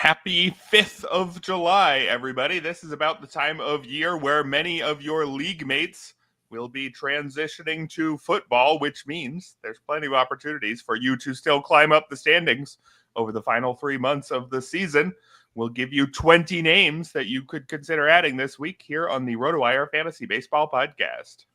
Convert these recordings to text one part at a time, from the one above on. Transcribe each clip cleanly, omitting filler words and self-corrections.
Happy 5th of July, everybody. This is about the time of year where many of your league mates will be transitioning to football, which means there's plenty of opportunities for you to still climb up the standings over the final 3 months of the season. We'll give you 20 names that you could consider adding this week here on the RotoWire Fantasy Baseball Podcast.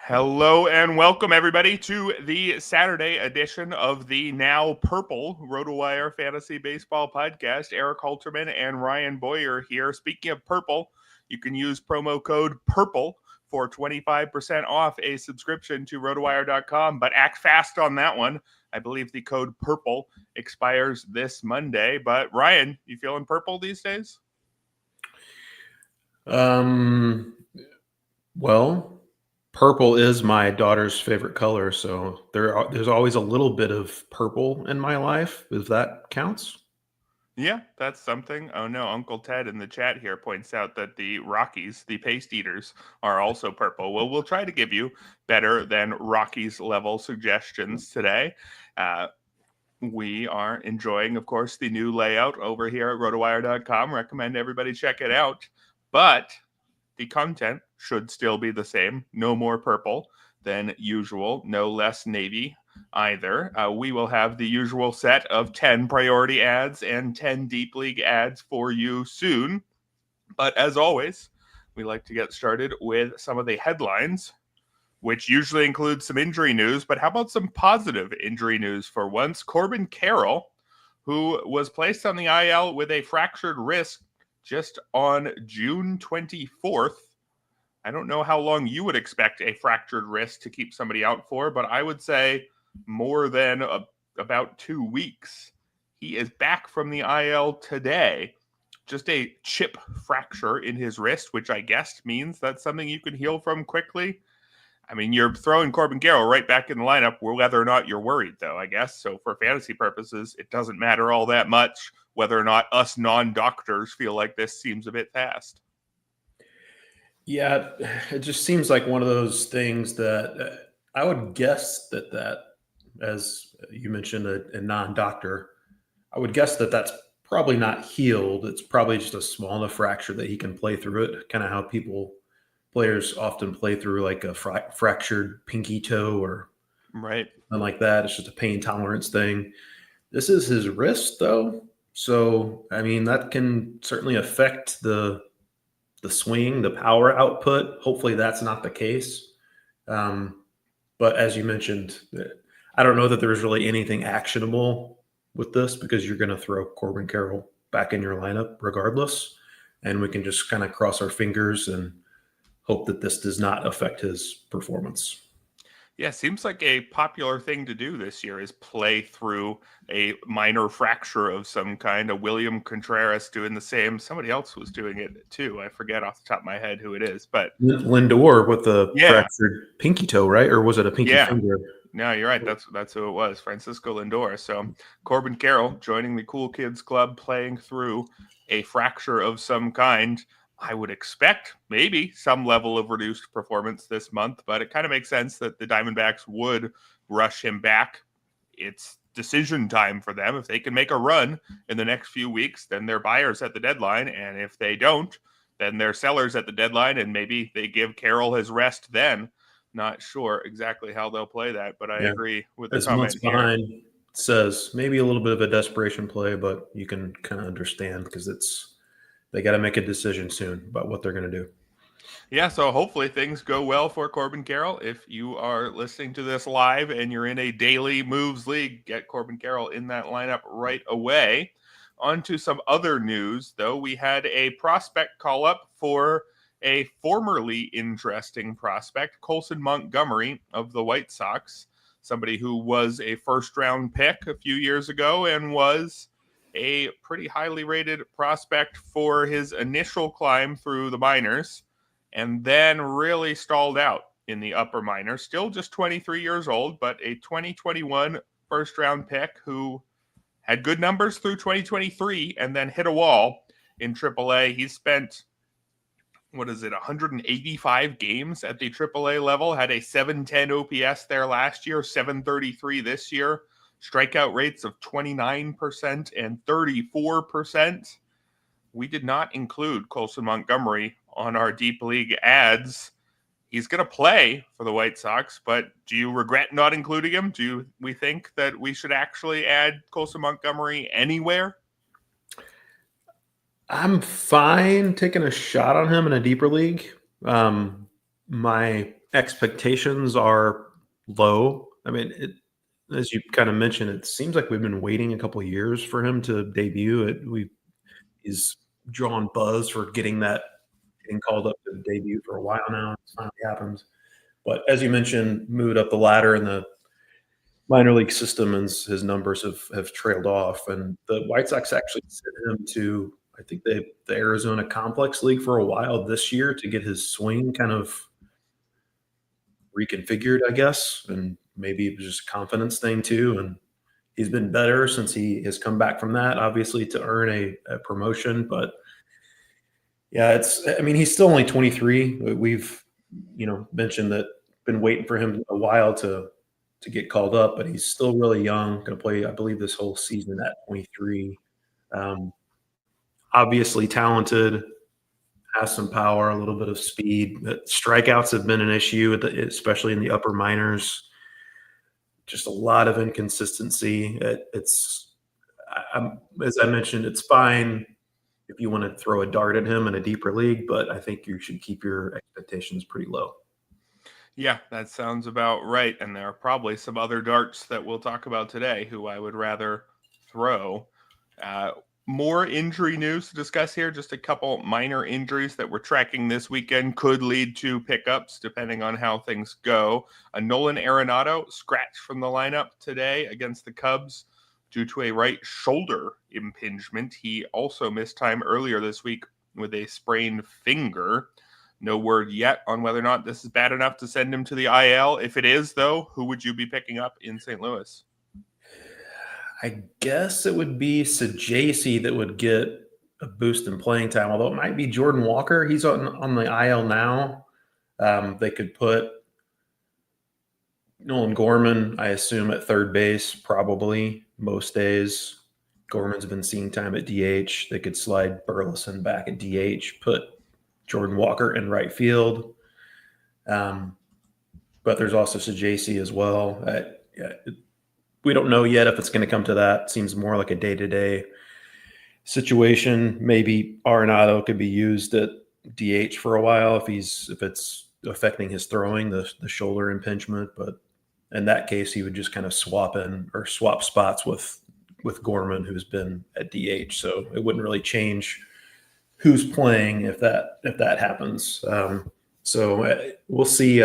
Hello and welcome, everybody, to the Saturday edition of the now purple RotoWire Fantasy Baseball Podcast. Erik Halterman and Ryan Boyer here. Speaking of purple, you can use promo code PURPLE for 25% off a subscription to RotoWire.com, but act fast on that one. I believe the code PURPLE expires this Monday. But Ryan, you feeling purple these days? Well, purple is my daughter's favorite color, so there's always a little bit of purple in my life, if that counts. Yeah, that's something. Oh no, Uncle Ted in the chat here points out that the Rockies, the paste eaters, are also purple. Well, we'll try to give you better than Rockies level suggestions today. We are enjoying, of course, the new layout over here at RotoWire.com. Recommend everybody check it out. But the content should still be the same. No more purple than usual. No less navy either. We will have the usual set of 10 priority ads and 10 deep league ads for you soon. But as always, we like to get started with some of the headlines, which usually includes some injury news. But how about some positive injury news for once? Corbin Carroll, who was placed on the IL with a fractured wrist just on June 24th. I don't know how long you would expect a fractured wrist to keep somebody out for, but I would say more than about 2 weeks. He is back from the IL today. Just a chip fracture in his wrist, which I guess means that's something you can heal from quickly. I mean, you're throwing Corbin Carroll right back in the lineup, whether or not you're worried, though, I guess. So for fantasy purposes, it doesn't matter all that much whether or not us non-doctors feel like this seems a bit fast. Yeah, it just seems like one of those things that I would guess that as you mentioned, a non-doctor, I would guess that that's probably not healed. It's probably just a small enough fracture that he can play through it, kind of how players often play through like a fractured pinky toe or right, something like that. It's just a pain tolerance thing. This is his wrist, though. So, I mean, that can certainly affect the swing, the power output. Hopefully that's not the case. But as you mentioned, I don't know that there's really anything actionable with this because you're going to throw Corbin Carroll back in your lineup regardless. And we can just kind of cross our fingers and hope that this does not affect his performance. Yeah, seems like a popular thing to do this year is play through a minor fracture of some kind. William Contreras doing the same. Somebody else was doing it too. I forget off the top of my head who it is, but Lindor with the fractured pinky toe, right? Or was it a pinky finger? No, you're right. That's who it was, Francisco Lindor. So Corbin Carroll joining the Cool Kids Club, playing through a fracture of some kind. I would expect maybe some level of reduced performance this month, but it kind of makes sense that the Diamondbacks would rush him back. It's decision time for them. If they can make a run in the next few weeks, then they're buyers at the deadline. And if they don't, then they're sellers at the deadline. And maybe they give Carroll his rest then. Not sure exactly how they'll play that, but I agree with the comment here. Behind says maybe a little bit of a desperation play, but you can kind of understand because they got to make a decision soon about what they're going to do. Yeah, so hopefully things go well for Corbin Carroll. If you are listening to this live and you're in a daily moves league, get Corbin Carroll in that lineup right away. On to some other news, though. We had a prospect call up for a formerly interesting prospect, Colson Montgomery of the White Sox, somebody who was a first-round pick a few years ago and was a pretty highly rated prospect for his initial climb through the minors, and then really stalled out in the upper minors. Still just 23 years old, but a 2021 first-round pick who had good numbers through 2023 and then hit a wall in AAA. He spent what is it, 185 games at the AAA level, had a 710 OPS there last year, 733 this year, strikeout rates of 29% and 34%. We did not include Colson Montgomery on our deep league ads. He's going to play for the White Sox, but do you regret not including him? Do we think that we should actually add Colson Montgomery anywhere? I'm fine taking a shot on him in a deeper league. My expectations are low. I mean, as you kind of mentioned, it seems like we've been waiting a couple of years for him to debut. He's drawn buzz for getting called up to debut for a while now. It's finally happened. But as you mentioned, moved up the ladder in the minor league system, and his numbers have trailed off. And the White Sox actually sent him to, I think, the Arizona Complex League for a while this year to get his swing kind of reconfigured, I guess. And maybe it was just a confidence thing too. And he's been better since he has come back from that, obviously, to earn a promotion. But yeah, he's still only 23. We've, mentioned that, been waiting for him a while to get called up, but he's still really young. Going to play, I believe, this whole season at 23. Obviously talented, has some power, a little bit of speed. Strikeouts have been an issue, especially in the upper minors. Just a lot of inconsistency. As I mentioned, it's fine if you want to throw a dart at him in a deeper league, but I think you should keep your expectations pretty low. Yeah, that sounds about right. And there are probably some other darts that we'll talk about today who I would rather throw. More injury news to discuss here. Just a couple minor injuries that we're tracking this weekend could lead to pickups depending on how things go. Nolan Arenado scratched from the lineup today against the Cubs due to a right shoulder impingement. He also missed time earlier this week with a sprained finger. No word yet on whether or not this is bad enough to send him to the IL. If it is, though, who would you be picking up in St. Louis? I guess it would be Sajacy that would get a boost in playing time, although it might be Jordan Walker. He's on the IL now. They could put Nolan Gorman, I assume, at third base, probably most days. Gorman's been seeing time at DH. They could slide Burleson back at DH, put Jordan Walker in right field. But there's also Sajacy as well. We don't know yet if it's going to come to that. It seems more like a day-to-day situation. Maybe Arenado could be used at DH for a while if it's affecting his throwing, the shoulder impingement. But in that case, he would just kind of swap spots with Gorman, who's been at DH. So it wouldn't really change who's playing if that happens. So we'll see.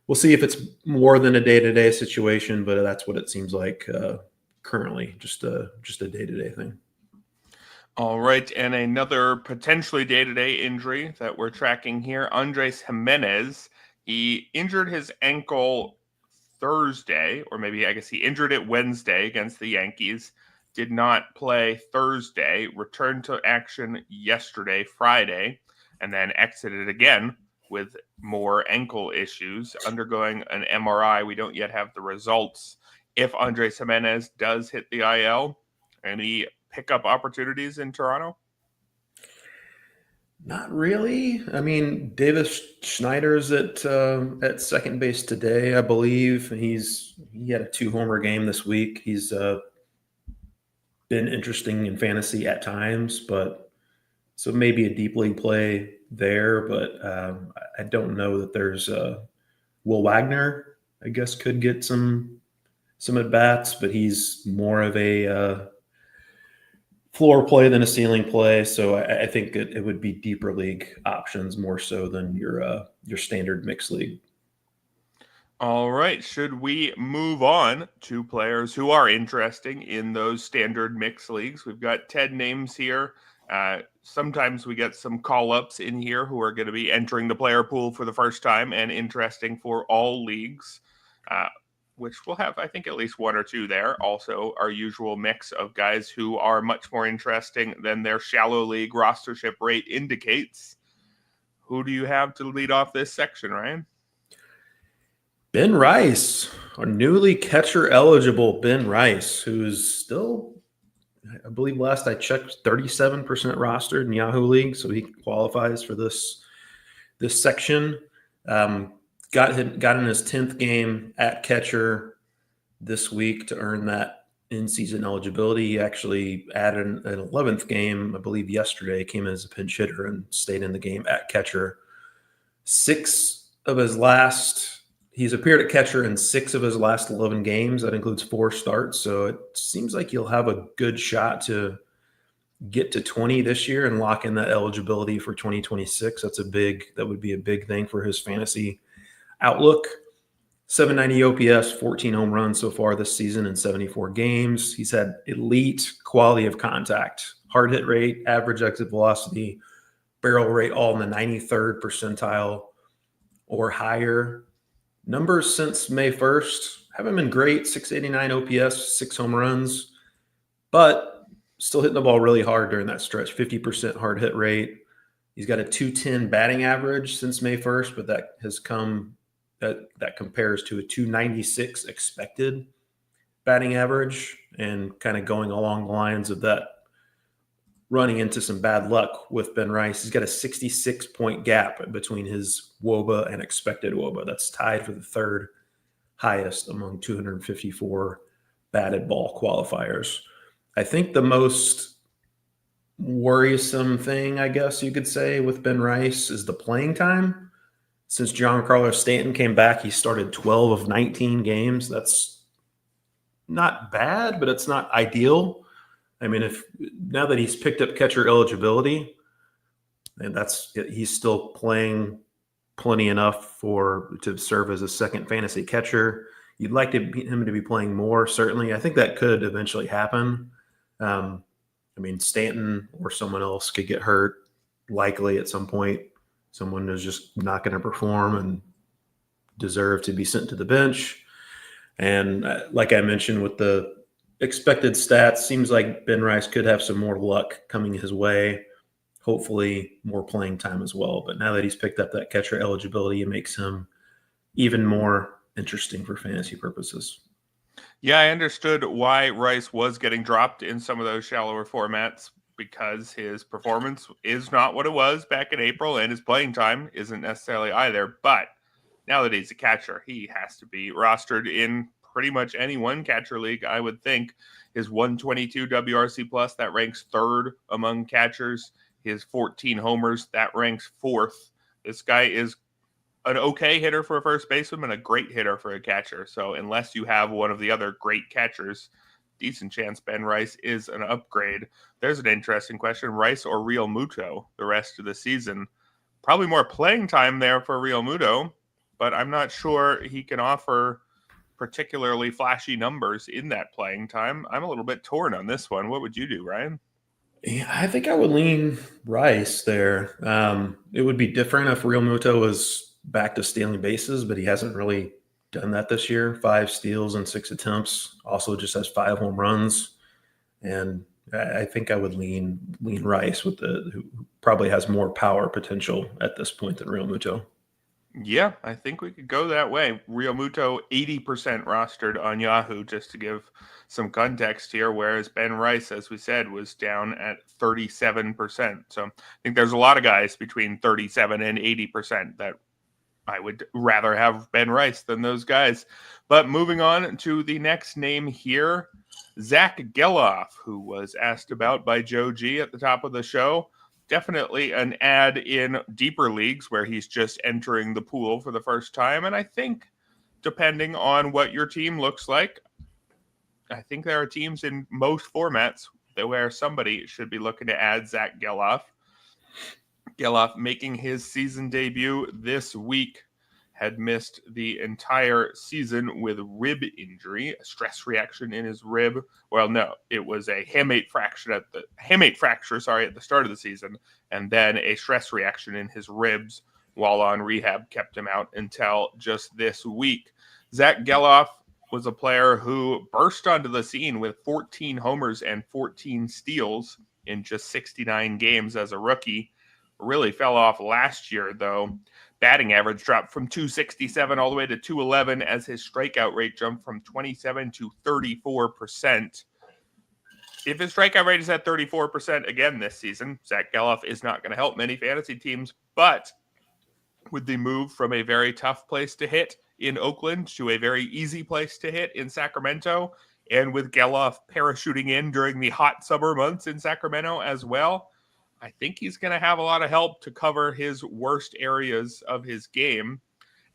We'll see if it's more than a day-to-day situation, but that's what it seems like currently, just a day-to-day thing. All right, and another potentially day-to-day injury that we're tracking here, Andres Gimenez. He injured his ankle Thursday, or maybe I guess he injured it Wednesday against the Yankees. Did not play Thursday, returned to action yesterday, Friday, and then exited again with more ankle issues, undergoing an MRI. We don't yet have the results. If Andres Gimenez does hit the IL, any pickup opportunities in Toronto? Not really. I mean, Davis Schneider's at second base today, I believe. He had a 2-homer game this week. He's been interesting in fantasy at times, but so maybe a deep league play there. But I don't know that there's Will Wagner, I guess, could get some at bats, but he's more of a floor play than a ceiling play. So I think it would be deeper league options more so than your standard mixed league. All right. Should we move on to players who are interesting in those standard mixed leagues? We've got 10 names here. Sometimes we get some call-ups in here who are going to be entering the player pool for the first time and interesting for all leagues, which we'll have, I think, at least one or two there. Also, our usual mix of guys who are much more interesting than their shallow league rostership rate indicates. who do you have to lead off this section, Ryan? Ben Rice, our newly catcher eligible Ben Rice, who's still, I believe last I checked, 37% rostered in Yahoo League, so he qualifies for this section. Got in his 10th game at catcher this week to earn that in-season eligibility. He actually added an 11th game, I believe yesterday, came in as a pinch hitter and stayed in the game at catcher. He's appeared at catcher in 6 of his last 11 games. That includes 4 starts. So it seems like he'll have a good shot to get to 20 this year and lock in that eligibility for 2026. That would be a big thing for his fantasy outlook. 790 OPS, 14 home runs so far this season in 74 games. He's had elite quality of contact, hard hit rate, average exit velocity, barrel rate, all in the 93rd percentile or higher. Numbers since May 1st haven't been great. 689 OPS, 6 home runs, but still hitting the ball really hard during that stretch. 50% hard hit rate. He's got a 210 batting average since May 1st, but that compares to a 296 expected batting average, and kind of going along the lines of that, running into some bad luck with Ben Rice. He's got a 66-point gap between his WOBA and expected WOBA. That's tied for the 3rd highest among 254 batted ball qualifiers. I think the most worrisome thing, I guess you could say, with Ben Rice is the playing time. Since Giancarlo Stanton came back, he started 12 of 19 games. That's not bad, but it's not ideal. I mean, now that he's picked up catcher eligibility, and he's still playing plenty enough to serve as a second fantasy catcher. You'd like him to be playing more, certainly. I think that could eventually happen. I mean, Stanton or someone else could get hurt, likely at some point. Someone is just not going to perform and deserve to be sent to the bench. And like I mentioned with the expected stats, seems like Ben Rice could have some more luck coming his way. Hopefully more playing time as well. But now that he's picked up that catcher eligibility, it makes him even more interesting for fantasy purposes. Yeah, I understood why Rice was getting dropped in some of those shallower formats, because his performance is not what it was back in April, and his playing time isn't necessarily either. But now that he's a catcher, he has to be rostered in pretty much any one catcher league, I would think. His 122 WRC plus, that ranks 3rd among catchers. His 14 homers, that ranks 4th. This guy is an okay hitter for a first baseman and a great hitter for a catcher. So unless you have one of the other great catchers, decent chance Ben Rice is an upgrade. There's an interesting question: Rice or Real Muto the rest of the season? Probably more playing time there for Real Muto, but I'm not sure he can offer particularly flashy numbers in that playing time. I'm a little bit torn on this one. What would you do, Ryan? Yeah, I think I would lean Rice there. It would be different if Real Muto was back to stealing bases, but he hasn't really done that this year. 5 steals and 6 attempts. Also just has 5 home runs. And I think I would lean Rice who probably has more power potential at this point than Real Muto. Yeah, I think we could go that way. Real Muto, 80% rostered on Yahoo, just to give some context here, whereas Ben Rice, as we said, was down at 37%. So I think there's a lot of guys between 37 and 80% that I would rather have Ben Rice than those guys. But moving on to the next name here, Zack Gelof, who was asked about by Joe G at the top of the show. Definitely an add in deeper leagues where he's just entering the pool for the first time. And I think, depending on what your team looks like, I think there are teams in most formats where somebody should be looking to add Zack Gelof. Gelof making his season debut this week, had missed the entire season with rib injury, a stress reaction in his rib. Well, no, it was a hamate fracture at the start of the season, and then a stress reaction in his ribs while on rehab kept him out until just this week. Zack Gelof was a player who burst onto the scene with 14 homers and 14 steals in just 69 games as a rookie. really fell off last year, though. Batting average dropped from 267 all the way to 211 as his strikeout rate jumped from 27 to 34%. If his strikeout rate is at 34% again this season, Zack Gelof is not going to help many fantasy teams, but with the move from a very tough place to hit in Oakland to a very easy place to hit in Sacramento, and with Gelof parachuting in during the hot summer months in Sacramento as well, I think he's going to have a lot of help to cover his worst areas of his game.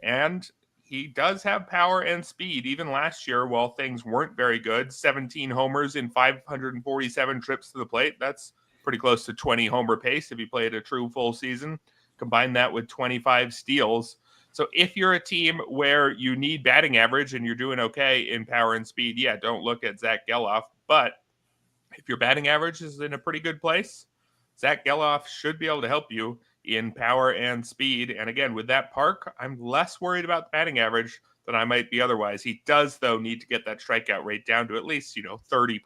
And he does have power and speed. Even last year, while things weren't very good, 17 homers in 547 trips to the plate. That's pretty close to 20 homer pace if he played a true full season. Combine that with 25 steals. So if you're a team where you need batting average and you're doing okay in power and speed, yeah, don't look at Zack Gelof. But if your batting average is in a pretty good place, Zack Gelof should be able to help you in power and speed. And again, with that park, I'm less worried about the batting average than I might be otherwise. He does, though, need to get that strikeout rate down to at least, 30%,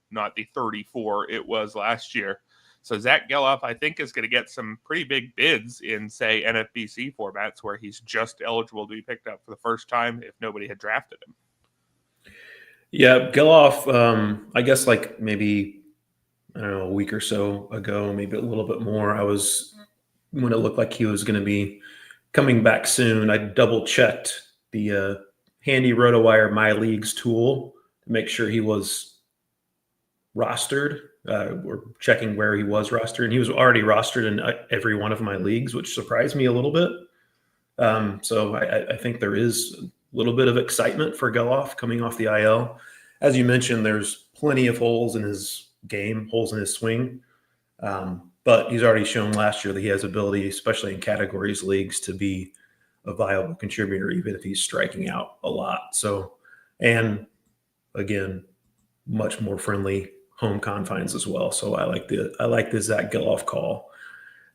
not the 34 it was last year. So Zack Gelof, I think, is going to get some pretty big bids in, say, NFBC formats where he's just eligible to be picked up for the first time if nobody had drafted him. Yeah, Gelof, I guess like maybe, I don't know, a week or so ago, maybe a little bit more, when it looked like he was going to be coming back soon, I double checked the handy RotoWire My Leagues tool to make sure he was rostered. We're checking where he was rostered, and he was already rostered in every one of my leagues, which surprised me a little bit. So I think there is a little bit of excitement for Gelof coming off the IL. As you mentioned, there's plenty of holes in his game, holes in his swing. But he's already shown last year that he has ability, especially in categories leagues, to be a viable contributor, even if he's striking out a lot. So, and again, much more friendly home confines as well. So I like the Zack Gelof call.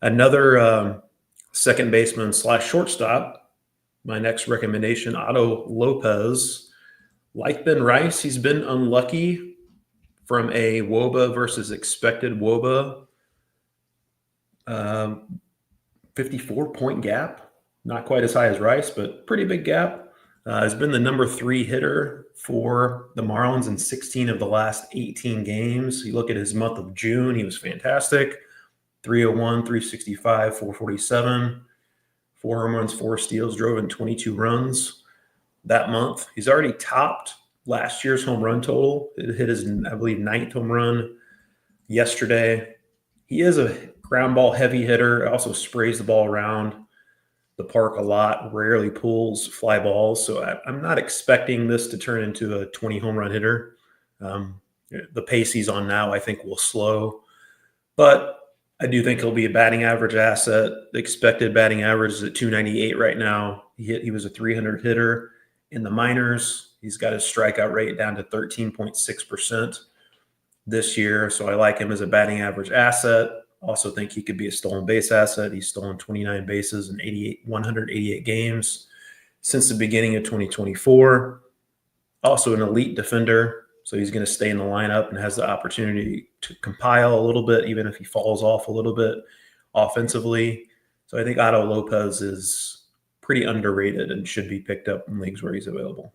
Another second baseman / shortstop. My next recommendation, Otto Lopez. Like Ben Rice, he's been unlucky from a WOBA versus expected WOBA 54-point gap. Not quite as high as Rice, but pretty big gap. Has been the number 3 hitter for the Marlins in 16 of the last 18 games. You look at his month of June, he was fantastic. 301, 365, 447, 4 home runs, 4 steals, drove in 22 runs that month. He's already topped last year's home run total. It hit his, I believe, 9th home run yesterday. He is a ground ball heavy hitter, also sprays the ball around the park a lot, rarely pulls fly balls. So I'm not expecting this to turn into a 20 home run hitter. The pace he's on now, I think, will slow. But I do think he'll be a batting average asset. The expected batting average is at 298 right now. He was a 300 hitter in the minors. He's got his strikeout rate down to 13.6% this year. So I like him as a batting average asset. Also think he could be a stolen base asset. He's stolen 29 bases in 188 games since the beginning of 2024. Also an elite defender. So he's going to stay in the lineup and has the opportunity to compile a little bit, even if he falls off a little bit offensively. So I think Otto Lopez is pretty underrated and should be picked up in leagues where he's available.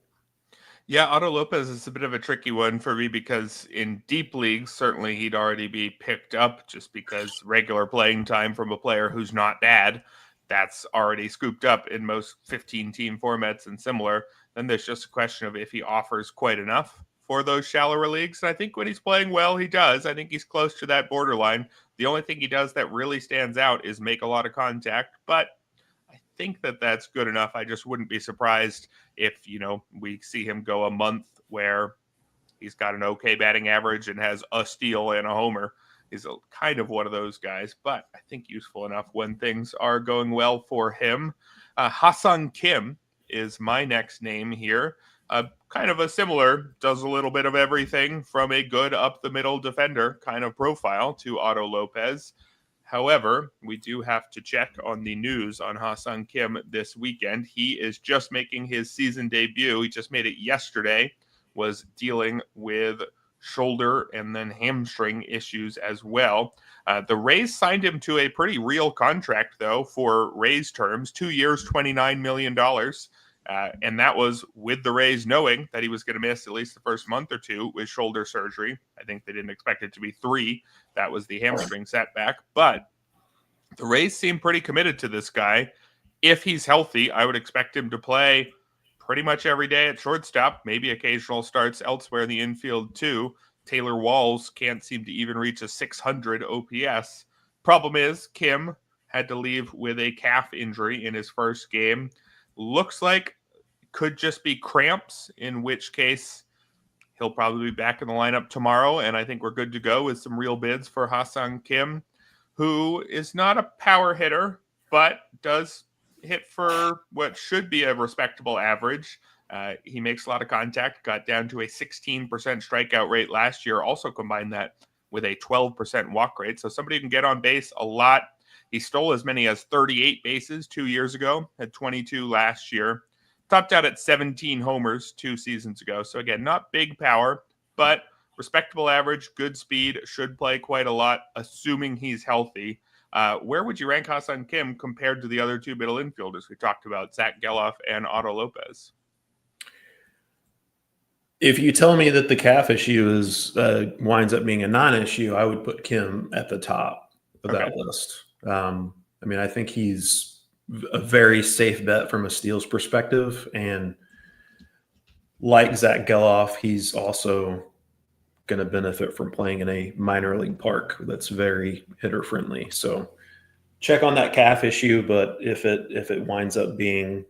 Yeah, Otto Lopez is a bit of a tricky one for me because in deep leagues, certainly he'd already be picked up just because regular playing time from a player who's not bad, that's already scooped up in most 15-team formats and similar. Then there's just a question of if he offers quite enough for those shallower leagues. And I think when he's playing well, he does. I think he's close to that borderline. The only thing he does that really stands out is make a lot of contact, but I think that that's good enough. I just wouldn't be surprised if, we see him go a month where he's got an okay batting average and has a steal and a homer. He's kind of one of those guys, but I think useful enough when things are going well for him. Ha-Seong Kim is my next name here. Kind of a similar, does a little bit of everything from a good up-the-middle defender kind of profile to Otto Lopez. However, we do have to check on the news on Ha-Seong Kim this weekend. He is just making his season debut. He just made it yesterday, was dealing with shoulder and then hamstring issues as well. The Rays signed him to a pretty real contract, though, for Rays terms, 2 years, $29 million. And that was with the Rays knowing that he was going to miss at least the first month or two with shoulder surgery. I think they didn't expect it to be 3. That was the hamstring setback. But the Rays seem pretty committed to this guy. If he's healthy, I would expect him to play pretty much every day at shortstop, maybe occasional starts elsewhere in the infield too. Taylor Walls can't seem to even reach a 600 OPS. Problem is, Kim had to leave with a calf injury in his first game. Looks like could just be cramps, in which case he'll probably be back in the lineup tomorrow, and I think we're good to go with some real bids for Ha-Seong Kim, who is not a power hitter, but does hit for what should be a respectable average. He makes a lot of contact, got down to a 16% strikeout rate last year, also combined that with a 12% walk rate. So somebody who can get on base a lot. He stole as many as 38 bases 2 years ago, had 22 last year. Topped out at 17 homers 2 seasons ago. So again, not big power, but respectable average, good speed, should play quite a lot, assuming he's healthy. Where would you rank Ha-Seong Kim compared to the other 2 middle infielders we talked about, Zack Gelof and Otto Lopez? If you tell me that the calf issue is winds up being a non-issue, I would put Kim at the top of that list. I mean, I think he's a very safe bet from a steals perspective. And like Zack Gelof, he's also going to benefit from playing in a minor league park that's very hitter friendly. So check on that calf issue, but if it winds up being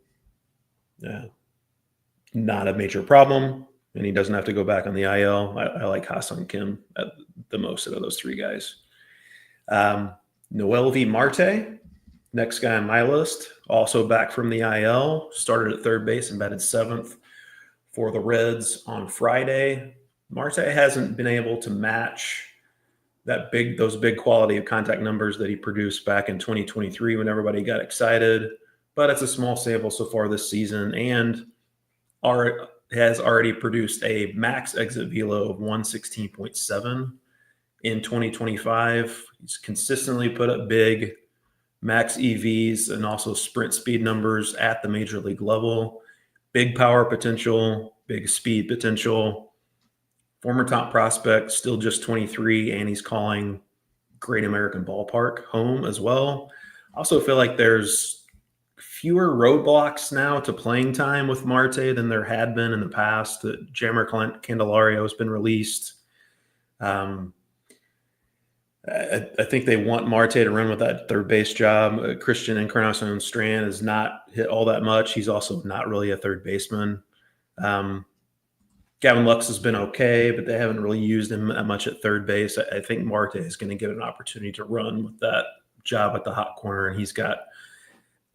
not a major problem and he doesn't have to go back on the IL, I like Ha-Seong Kim at the most out of those 3 guys. Noelvi Marte, next guy on my list, also back from the IL, started at third base and batted 7th for the Reds on Friday. Marte hasn't been able to match those big quality of contact numbers that he produced back in 2023 when everybody got excited, but it's a small sample so far this season and has already produced a max exit velo of 116.7 in 2025. He's consistently put up big max EVs and also sprint speed numbers at the major league level. Big power potential, big speed potential. Former top prospect, still just 23, and he's calling Great American Ballpark home as well. I also feel like there's fewer roadblocks now to playing time with Marte than there had been in the past. Jammer Candelario has been released. I think they want Marte to run with that third base job. Christian Encarnacion Strand has not hit all that much. He's also not really a third baseman. Gavin Lux has been okay, but they haven't really used him that much at third base. I think Marte is going to get an opportunity to run with that job at the hot corner, and he's got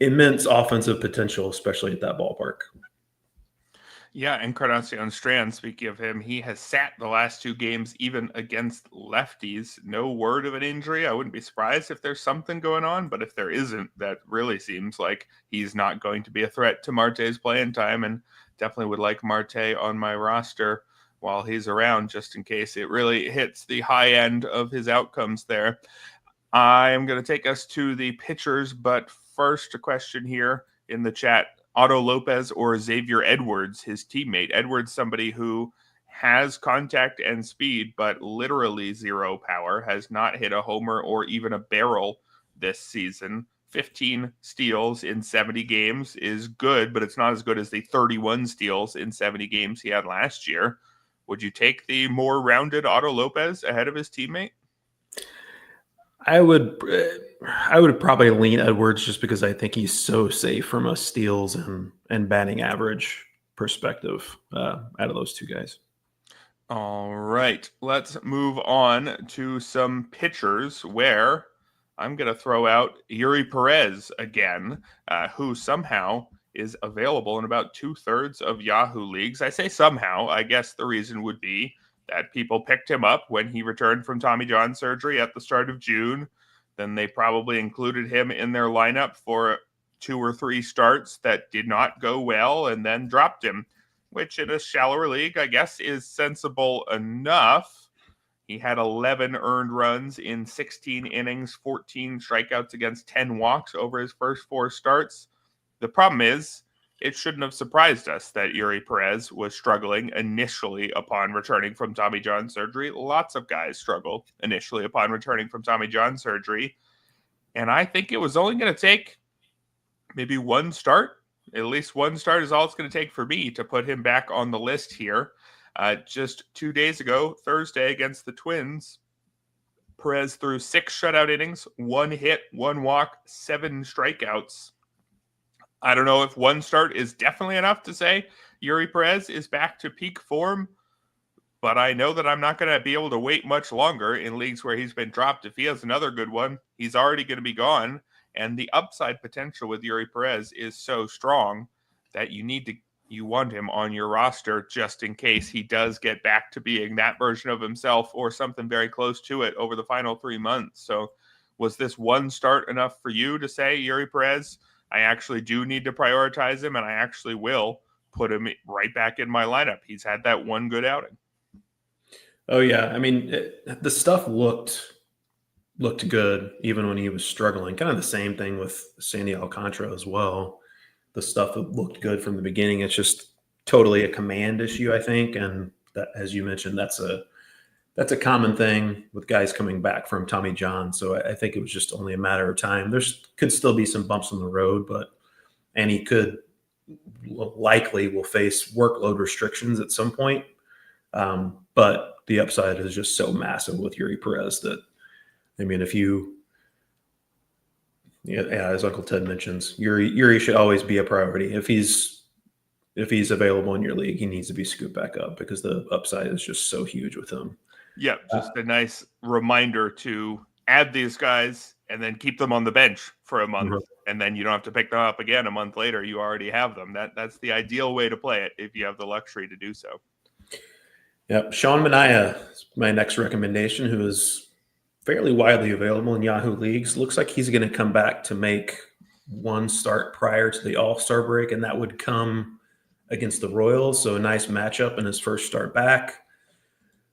immense offensive potential, especially at that ballpark. Yeah, Encarnacion Strand, speaking of him, he has sat the last 2 games even against lefties. No word of an injury. I wouldn't be surprised if there's something going on, but if there isn't, that really seems like he's not going to be a threat to Marte's playing time, and definitely would like Marte on my roster while he's around, just in case it really hits the high end of his outcomes there. I am going to take us to the pitchers, but first a question here in the chat. Otto Lopez or Xavier Edwards, his teammate. Edwards, somebody who has contact and speed, but literally 0 power, has not hit a homer or even a barrel this season. 15 steals in 70 games is good, but it's not as good as the 31 steals in 70 games he had last year. Would you take the more rounded Otto Lopez ahead of his teammate? I would probably lean Edwards just because I think he's so safe from a steals and batting average perspective out of those 2 guys. All right, let's move on to some pitchers where I'm going to throw out Eury Perez again, who somehow is available in about 2/3 of Yahoo leagues. I say somehow. I guess the reason would be that people picked him up when he returned from Tommy John surgery at the start of June. Then they probably included him in their lineup for 2 or 3 starts that did not go well and then dropped him. which in a shallower league, I guess, is sensible enough. He had 11 earned runs in 16 innings, 14 strikeouts against 10 walks over his first 4 starts. The problem is, it shouldn't have surprised us that Eury Perez was struggling initially upon returning from Tommy John surgery. Lots of guys struggle initially upon returning from Tommy John surgery. And I think it was only going to take maybe one start. At least one start is all it's going to take for me to put him back on the list here. Just 2 days ago, Thursday against the Twins, Perez threw 6 shutout innings, 1 hit, 1 walk, 7 strikeouts. I don't know if one start is definitely enough to say Eury Perez is back to peak form, but I know that I'm not going to be able to wait much longer in leagues where he's been dropped. If he has another good one, he's already going to be gone, and the upside potential with Eury Perez is so strong that you want him on your roster just in case he does get back to being that version of himself or something very close to it over the final 3 months. So was this one start enough for you to say, Eury Perez, I actually do need to prioritize him, and I actually will put him right back in my lineup? He's had that one good outing. Oh, yeah. I mean, the stuff looked good even when he was struggling. Kind of the same thing with Sandy Alcantara as well. The stuff that looked good from the beginning. It's just totally a command issue, I think. And that, as you mentioned, that's a common thing with guys coming back from Tommy John. So I think it was just only a matter of time. Could still be some bumps on the road, and he likely will face workload restrictions at some point. But the upside is just so massive with Eury Perez that, I mean, as Uncle Ted mentions, Eury should always be a priority. If he's available in your league, he needs to be scooped back up because the upside is just so huge with him. Yeah, just a nice reminder to add these guys and then keep them on the bench for a month, and then you don't have to pick them up again a month later. You already have them. That's the ideal way to play it if you have the luxury to do so. Yep, Sean Manaea is my next recommendation, who is fairly widely available in Yahoo leagues. Looks like he's going to come back to make one start prior to the All-Star break, and that would come against the Royals. So a nice matchup in his first start back.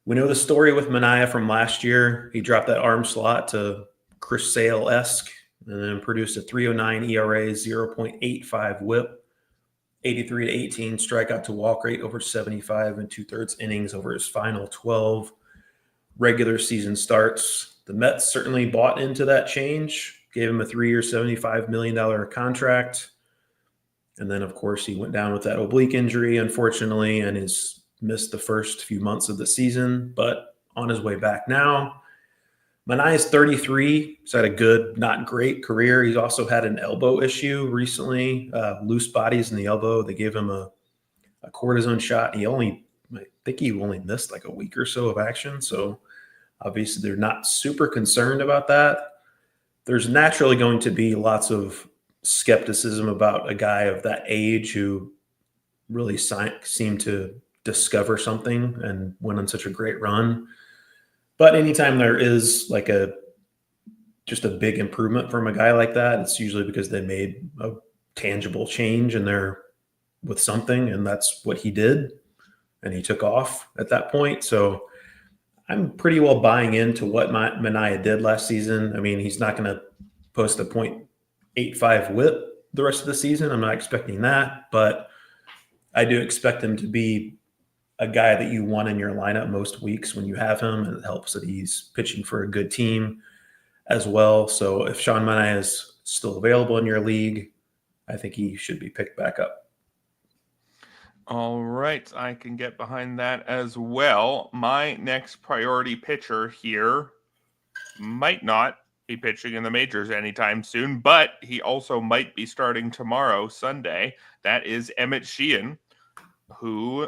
We know the story with Manaea from last year. He dropped that arm slot to Chris Sale-esque and then produced a 3.09 ERA, 0.85 whip, 83 to 18 strikeout to walk rate over 75 and 2/3 innings over his final 12 regular season starts. The Mets certainly bought into that change, gave him a 3-year, $75 million contract. And then, of course, he went down with that oblique injury, unfortunately, and has missed the first few months of the season, but on his way back now. Manaea is 33. He's had a good, not great career. He's also had an elbow issue recently, loose bodies in the elbow. They gave him a cortisone shot. I think he only missed like a week or so of action. So obviously they're not super concerned about that. There's naturally going to be lots of skepticism about a guy of that age who really seemed to discover something and went on such a great run. But anytime there is like just a big improvement from a guy like that, it's usually because they made a tangible change and they're with something, and that's what he did. And he took off at that point. So I'm pretty well buying into what Manaea did last season. I mean, he's not going to post a .85 whip the rest of the season. I'm not expecting that, but I do expect him to be a guy that you want in your lineup most weeks when you have him, and it helps that he's pitching for a good team as well. So if Sean Manaea is still available in your league, I think he should be picked back up. All right, I can get behind that as well. My next priority pitcher here might not be pitching in the majors anytime soon, but he also might be starting tomorrow, Sunday. That is Emmet Sheehan, who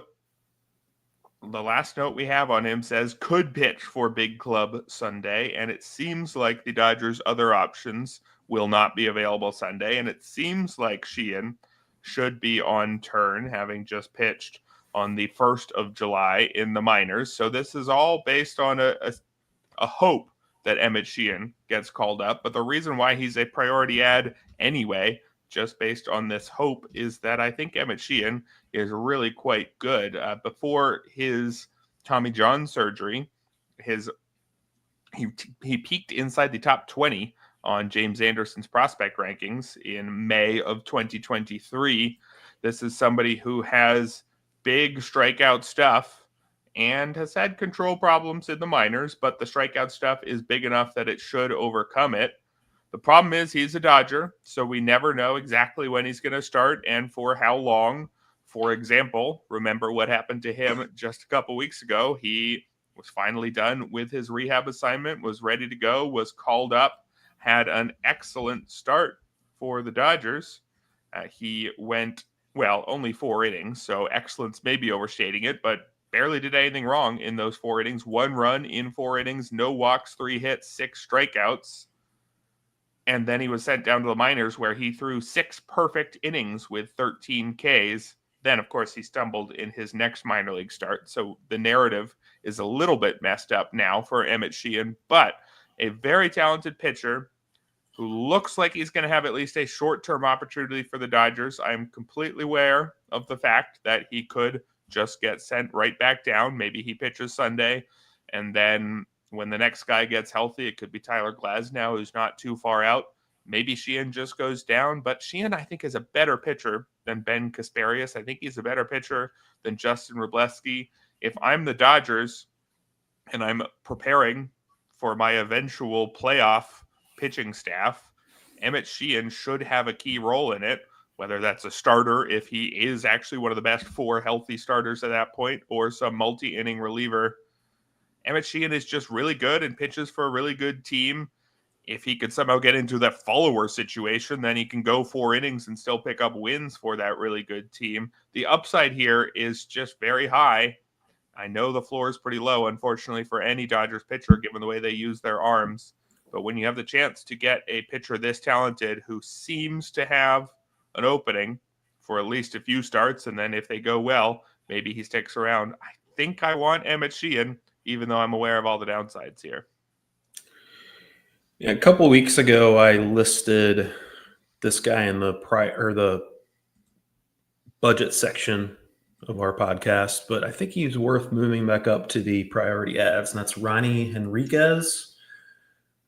the last note we have on him says could pitch for Big Club Sunday, and it seems like the Dodgers' other options will not be available Sunday, and it seems like Sheehan should be on turn, having just pitched on the 1st of July in the minors. So this is all based on a hope that Emmet Sheehan gets called up. But the reason why he's a priority ad anyway, just based on this hope, is that I think Emmet Sheehan is really quite good. Before his Tommy John surgery, he peaked inside the top 20 on James Anderson's prospect rankings in May of 2023. This is somebody who has big strikeout stuff and has had control problems in the minors, but the strikeout stuff is big enough that it should overcome it. The problem is he's a Dodger, so we never know exactly when he's going to start and for how long. For example, remember what happened to him just a couple weeks ago. He was finally done with his rehab assignment, was ready to go, was called up, had an excellent start for the Dodgers. He went, well, only 4 innings, so excellence may be overstating it, but barely did anything wrong in those 4 innings. 1 run in 4 innings, no walks, 3 hits, 6 strikeouts. And then he was sent down to the minors where he threw 6 perfect innings with 13 Ks. Then, of course, he stumbled in his next minor league start. So the narrative is a little bit messed up now for Emmet Sheehan, but a very talented pitcher who looks like he's going to have at least a short-term opportunity for the Dodgers. I'm completely aware of the fact that he could just get sent right back down. Maybe he pitches Sunday, and then when the next guy gets healthy, it could be Tyler Glasnow, who's not too far out. Maybe Sheehan just goes down, but Sheehan, I think, is a better pitcher than Ben Kasparias. I think he's a better pitcher than Justin Wrobleski. If I'm the Dodgers and I'm preparing for my eventual playoff pitching staff, Emmet Sheehan should have a key role in it, whether that's a starter, if he is actually one of the best 4 healthy starters at that point, or some multi-inning reliever. Emmet Sheehan is just really good and pitches for a really good team. If he could somehow get into that follower situation, then he can go 4 innings and still pick up wins for that really good team. The upside here is just very high. I know the floor is pretty low, unfortunately, for any Dodgers pitcher, given the way they use their arms. But when you have the chance to get a pitcher this talented who seems to have an opening for at least a few starts, and then if they go well, maybe he sticks around. I think I want Emmet Sheehan, even though I'm aware of all the downsides here. Yeah, a couple weeks ago, I listed this guy in the budget section of our podcast, but I think he's worth moving back up to the priority ads, and that's Ronny Henriquez.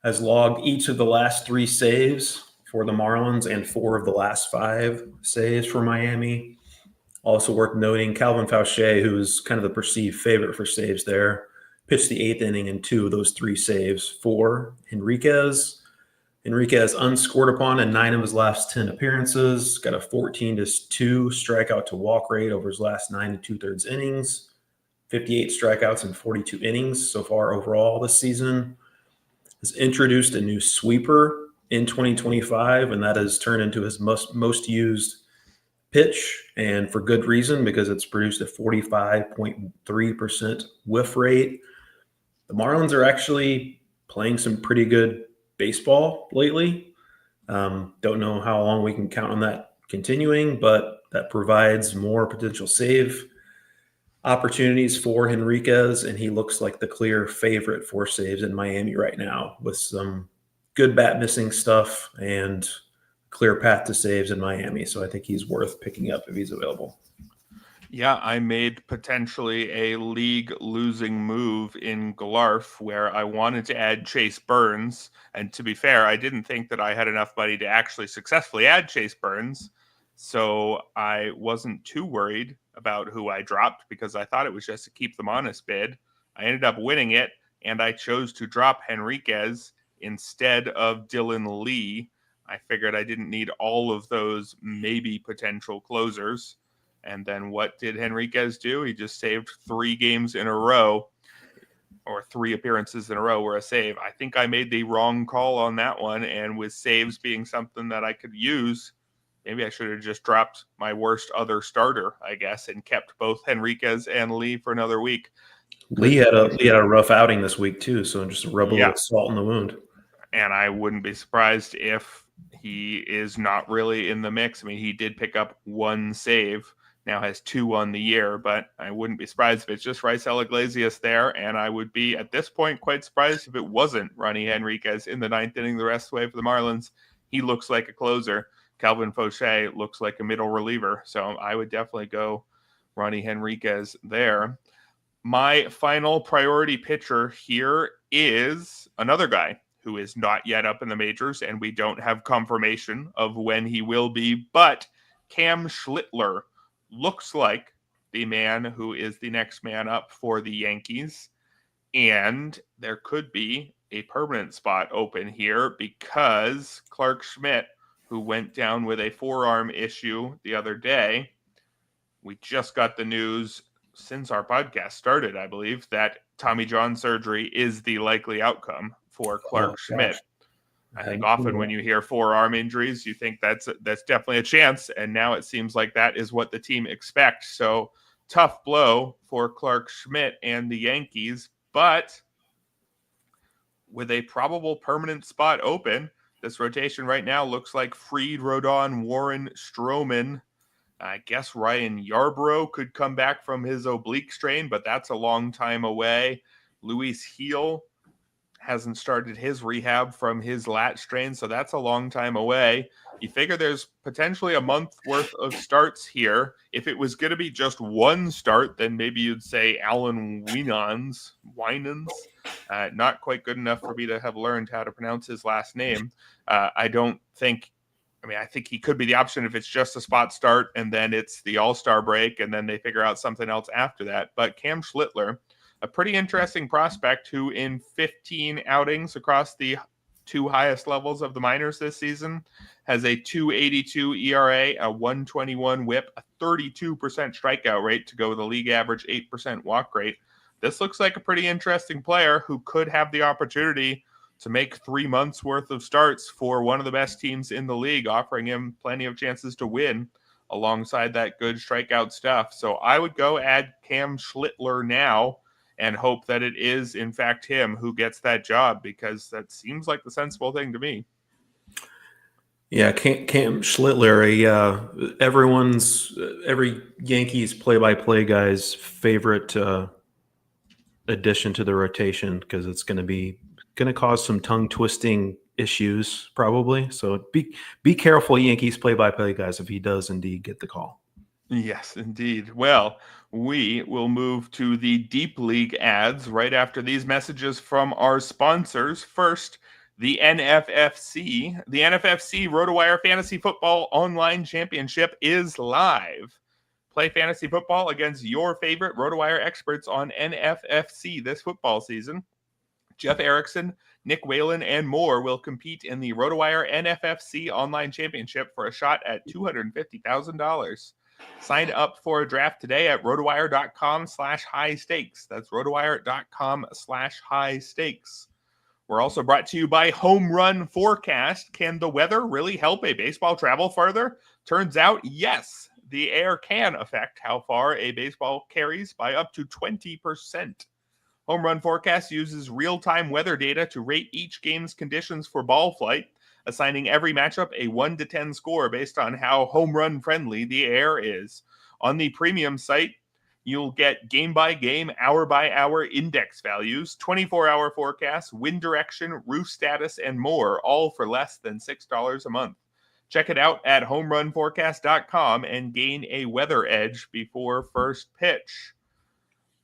Has logged each of the last 3 saves for the Marlins and 4 of the last 5 saves for Miami. Also worth noting, Calvin Fauché, who is kind of the perceived favorite for saves there, pitched the 8th inning in 2 of those 3 saves for Henriquez. Henriquez unscored upon in 9 of his last 10 appearances, got a 14-2 strikeout to walk rate over his last 9 2/3 innings, 58 strikeouts in 42 innings so far overall this season. Has introduced a new sweeper in 2025, and that has turned into his most used pitch, and for good reason, because it's produced a 45.3% whiff rate. The Marlins are actually playing some pretty good baseball lately. Don't know how long we can count on that continuing, but that provides more potential save opportunities for Henriquez, and he looks like the clear favorite for saves in Miami right now, with some good bat missing stuff and clear path to saves in Miami. So I think he's worth picking up if he's available. Yeah, I made potentially a league-losing move in Gelof where I wanted to add Chase Burns. And to be fair, I didn't think that I had enough money to actually successfully add Chase Burns. So I wasn't too worried about who I dropped because I thought it was just a keep them honest bid. I ended up winning it, and I chose to drop Henriquez instead of Dylan Lee. I figured I didn't need all of those maybe potential closers. And then what did Henriquez do? He just saved 3 games in a row, or 3 appearances in a row were a save. I think I made the wrong call on that one. And with saves being something that I could use, maybe I should have just dropped my worst other starter, I guess, and kept both Henriquez and Lee for another week. Lee had a rough outing this week too, so just rub a little salt in the wound. And I wouldn't be surprised if he is not really in the mix. I mean, he did pick up 1 save, now has 2 on the year, but I wouldn't be surprised if it's just Raisel Iglesias there, and I would be, at this point, quite surprised if it wasn't Ronny Henriquez in the 9th inning the rest of the way for the Marlins. He looks like a closer. Calvin Fauché looks like a middle reliever, so I would definitely go Ronny Henriquez there. My final priority pitcher here is another guy who is not yet up in the majors, and we don't have confirmation of when he will be, but Cam Schlittler looks like the man who is the next man up for the Yankees. And there could be a permanent spot open here because Clark Schmidt, who went down with a forearm issue the other day, we just got the news since our podcast started, I believe, that Tommy John surgery is the likely outcome for Clark Schmidt. Gosh. I think often when you hear forearm injuries, you think that's definitely a chance, and now it seems like that is what the team expects. So tough blow for Clark Schmidt and the Yankees, but with a probable permanent spot open, this rotation right now looks like Fried, Rodon, Warren, Stroman. I guess Ryan Yarbrough could come back from his oblique strain, but that's a long time away. Luis Heel hasn't started his rehab from his lat strain, so that's a long time away. You figure there's potentially a month worth of starts here. If it was going to be just one start, then maybe you'd say Alan Winans. Not quite good enough for me to have learned how to pronounce his last name. I think he could be the option if it's just a spot start and then it's the All-Star break and then they figure out something else after that. But Cam Schlittler, a pretty interesting prospect who in 15 outings across the two highest levels of the minors this season has a 2.82 ERA, a 1.21 whip, a 32% strikeout rate to go with a league average 8% walk rate. This looks like a pretty interesting player who could have the opportunity to make 3 months worth of starts for one of the best teams in the league, offering him plenty of chances to win alongside that good strikeout stuff. So I would go add Cam Schlittler now and hope that it is, in fact, him who gets that job, because that seems like the sensible thing to me. Yeah, Cam Schlittler, every Yankees play-by-play guy's favorite addition to the rotation, because it's going to cause some tongue-twisting issues probably. So be careful, Yankees play-by-play guys, if he does indeed get the call. Yes, indeed. Well, we will move to the Deep League ads right after these messages from our sponsors. First, the NFFC. The NFFC RotoWire Fantasy Football Online Championship is live. Play fantasy football against your favorite RotoWire experts on NFFC this football season. Jeff Erickson, Nick Whalen, and more will compete in the RotoWire NFFC Online Championship for a shot at $250,000. Sign up for a draft today at rotowire.com/high stakes. That's rotowire.com/high stakes. We're also brought to you by Home Run Forecast. Can the weather really help a baseball travel farther? Turns out, yes. The air can affect how far a baseball carries by up to 20%. Home Run Forecast uses real-time weather data to rate each game's conditions for ball flight, assigning every matchup a 1 to 10 score based on how home run friendly the air is. On the premium site, you'll get game-by-game, hour-by-hour index values, 24-hour forecasts, wind direction, roof status, and more, all for less than $6 a month. Check it out at homerunforecast.com and gain a weather edge before first pitch.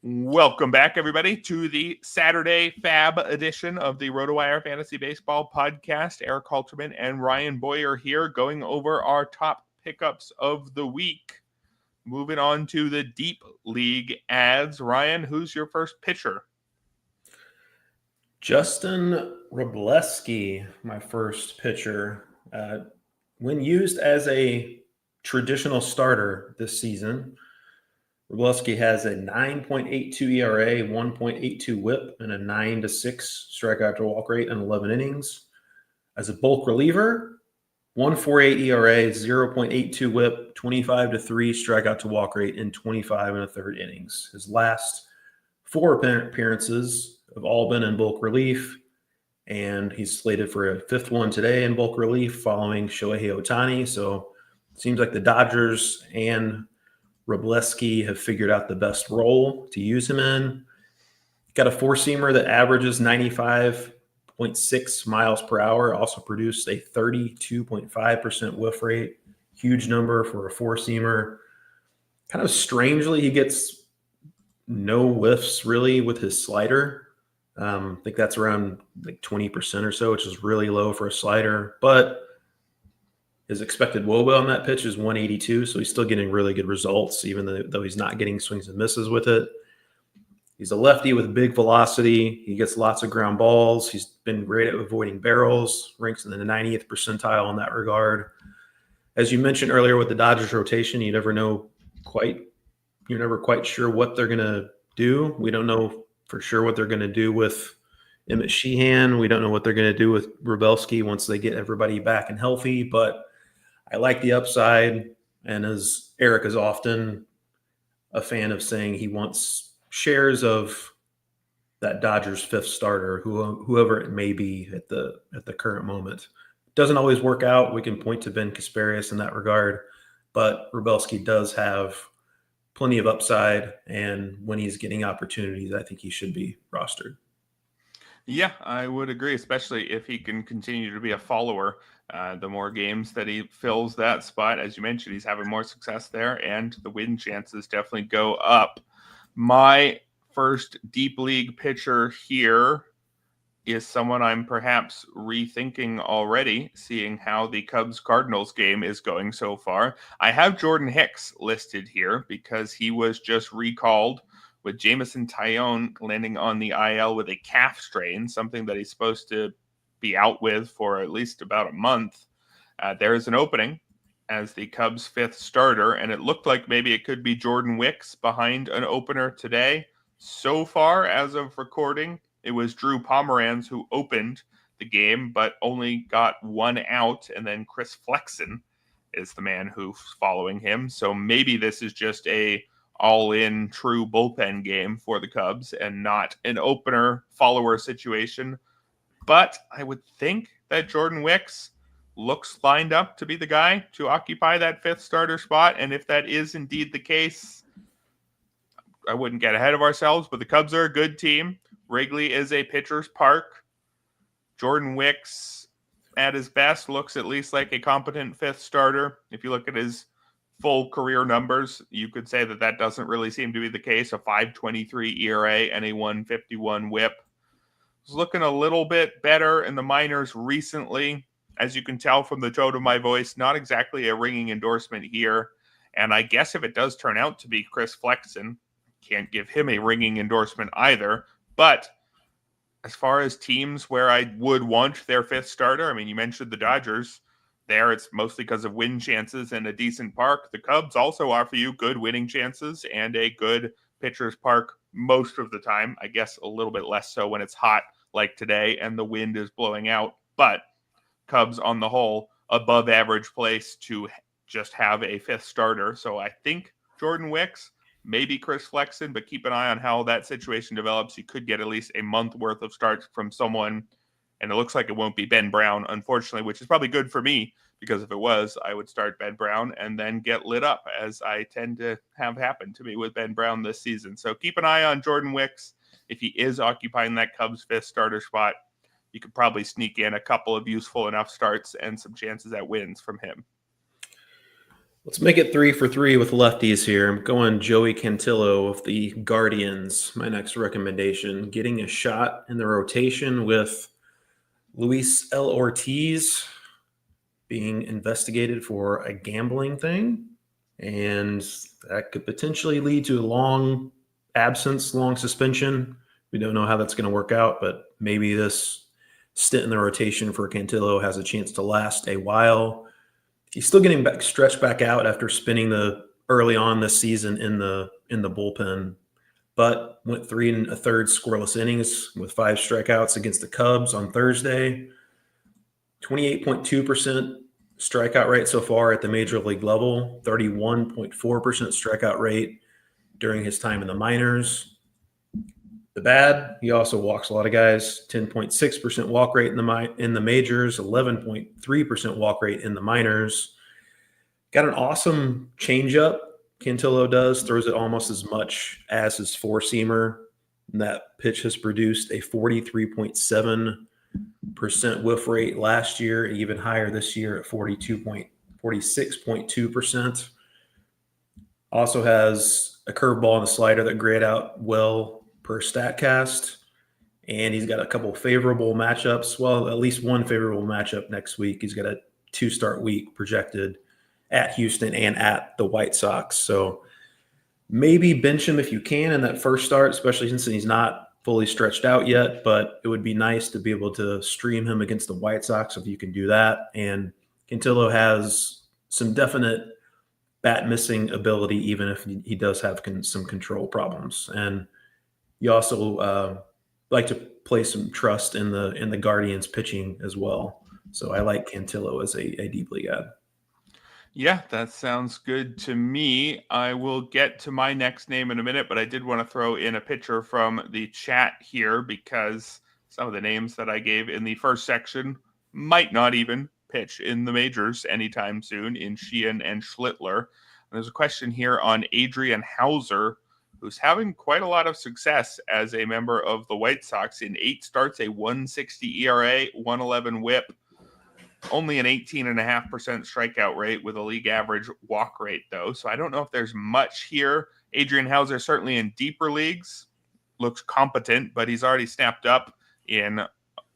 Welcome back, everybody, to the Saturday FAAB edition of the RotoWire Fantasy Baseball Podcast. Erik Halterman and Ryan Boyer here going over our top pickups of the week. Moving on to the Deep League ads. Ryan, who's your first pitcher? Justin Wrobleski, my first pitcher. When used as a traditional starter this season, Wrobleski has a 9.82 ERA, 1.82 whip, and a 9-6 strikeout to walk rate in 11 innings. As a bulk reliever, 1.48 ERA, 0.82 whip, 25-3 strikeout to walk rate in 25 1/3 innings. His last 4 appearances have all been in bulk relief, and he's slated for a 5th one today in bulk relief following Shohei Ohtani. So it seems like the Dodgers and Wrobleski have figured out the best role to use him in. Got a 4-seamer that averages 95.6 miles per hour, also produced a 32.5% whiff rate. Huge number for a 4-seamer. Kind of strangely, he gets no whiffs really with his slider. I think that's around like 20% or so, which is really low for a slider. But his expected WOBA on that pitch is 182, so he's still getting really good results, even though he's not getting swings and misses with it. He's a lefty with big velocity. He gets lots of ground balls. He's been great at avoiding barrels, ranks in the 90th percentile in that regard. As you mentioned earlier with the Dodgers rotation, you're never quite sure what they're going to do. We don't know for sure what they're going to do with Emmet Sheehan. We don't know what they're going to do with Wrubelski once they get everybody back and healthy, but I like the upside. And as Erik is often a fan of saying, he wants shares of that Dodgers fifth starter, whoever it may be at the current moment. Doesn't always work out. We can point to Ben Kasparius in that regard, but Wrubelski does have plenty of upside, and when he's getting opportunities, I think he should be rostered. Yeah, I would agree, especially if he can continue to be a follower. The more games that he fills that spot, as you mentioned, he's having more success there, and the win chances definitely go up. My first deep league pitcher here is someone I'm perhaps rethinking already, seeing how the Cubs-Cardinals game is going so far. I have Jordan Hicks listed here because he was just recalled with Jameson Taillon landing on the IL with a calf strain, something that he's supposed to be out with for at least about a month. There is an opening as the Cubs' fifth starter, and it looked like maybe it could be Jordan Wicks behind an opener today. So far, as of recording, it was Drew Pomeranz who opened the game, but only got one out, and then Chris Flexen is the man who's following him. So maybe this is just a all-in true bullpen game for the Cubs and not an opener follower situation. But I would think that Jordan Wicks looks lined up to be the guy to occupy that fifth starter spot. And if that is indeed the case, I wouldn't get ahead of ourselves, but the Cubs are a good team. Wrigley is a pitcher's park. Jordan Wicks, at his best, looks at least like a competent fifth starter. If you look at his full career numbers, you could say that that doesn't really seem to be the case. A 5.23 ERA and a 151 WHIP. Was looking a little bit better in the minors recently. As you can tell from the tone of my voice, not exactly a ringing endorsement here. And I guess if it does turn out to be Chris Flexen, can't give him a ringing endorsement either. But as far as teams where I would want their fifth starter, I mean, you mentioned the Dodgers. There, it's mostly because of win chances and a decent park. The Cubs also offer you good winning chances and a good pitcher's park most of the time. I guess a little bit less so when it's hot like today and the wind is blowing out. But Cubs on the whole, above average place to just have a fifth starter. So I think Jordan Wicks, maybe Chris Flexen, but keep an eye on how that situation develops. You could get at least a month worth of starts from someone, and it looks like it won't be Ben Brown, unfortunately, which is probably good for me, because if it was, I would start Ben Brown and then get lit up, as I tend to have happened to me with Ben Brown this season. So keep an eye on Jordan Wicks. If he is occupying that Cubs fifth starter spot, you could probably sneak in a couple of useful enough starts and some chances at wins from him. Let's make it 3 for 3 with lefties here. I'm going Joey Cantillo of the Guardians, my next recommendation. Getting a shot in the rotation with Luis L. Ortiz being investigated for a gambling thing. And that could potentially lead to a long absence, long suspension. We don't know how that's going to work out, but maybe this stint in the rotation for Cantillo has a chance to last a while. He's still getting stretched back out after spending the early on this season in the bullpen, but went 3 1/3 scoreless innings with 5 strikeouts against the Cubs on Thursday. 28.2% strikeout rate so far at the major league level, 31.4% strikeout rate during his time in the minors. The bad, he also walks a lot of guys. 10.6% walk rate in the majors, 11.3% walk rate in the minors. Got an awesome changeup. Cantillo does, throws it almost as much as his four-seamer. And that pitch has produced a 43.7% whiff rate last year, even higher this year at 46.2%. Also has a curveball and a slider that grade out well per StatCast. And he's got a couple favorable matchups. Well, at least one favorable matchup next week. He's got a 2-start week projected at Houston and at the White Sox. So maybe bench him if you can in that first start, especially since he's not fully stretched out yet. But it would be nice to be able to stream him against the White Sox if you can do that. And Cantillo has some definite bat missing ability, even if he does have some control problems. And you also like to place some trust in the Guardians pitching as well. So I like Cantillo as a deep league ad. Yeah, that sounds good to me. I will get to my next name in a minute, but I did want to throw in a picture from the chat here because some of the names that I gave in the first section might not even pitch in the majors anytime soon in Sheehan and Schlittler. And there's a question here on Adrian Hauser, who's having quite a lot of success as a member of the White Sox. In 8 starts, a 160 ERA, 111 whip, only an 18.5% strikeout rate with a league average walk rate, though. So I don't know if there's much here. Adrian Hauser, certainly in deeper leagues, looks competent, but he's already snapped up in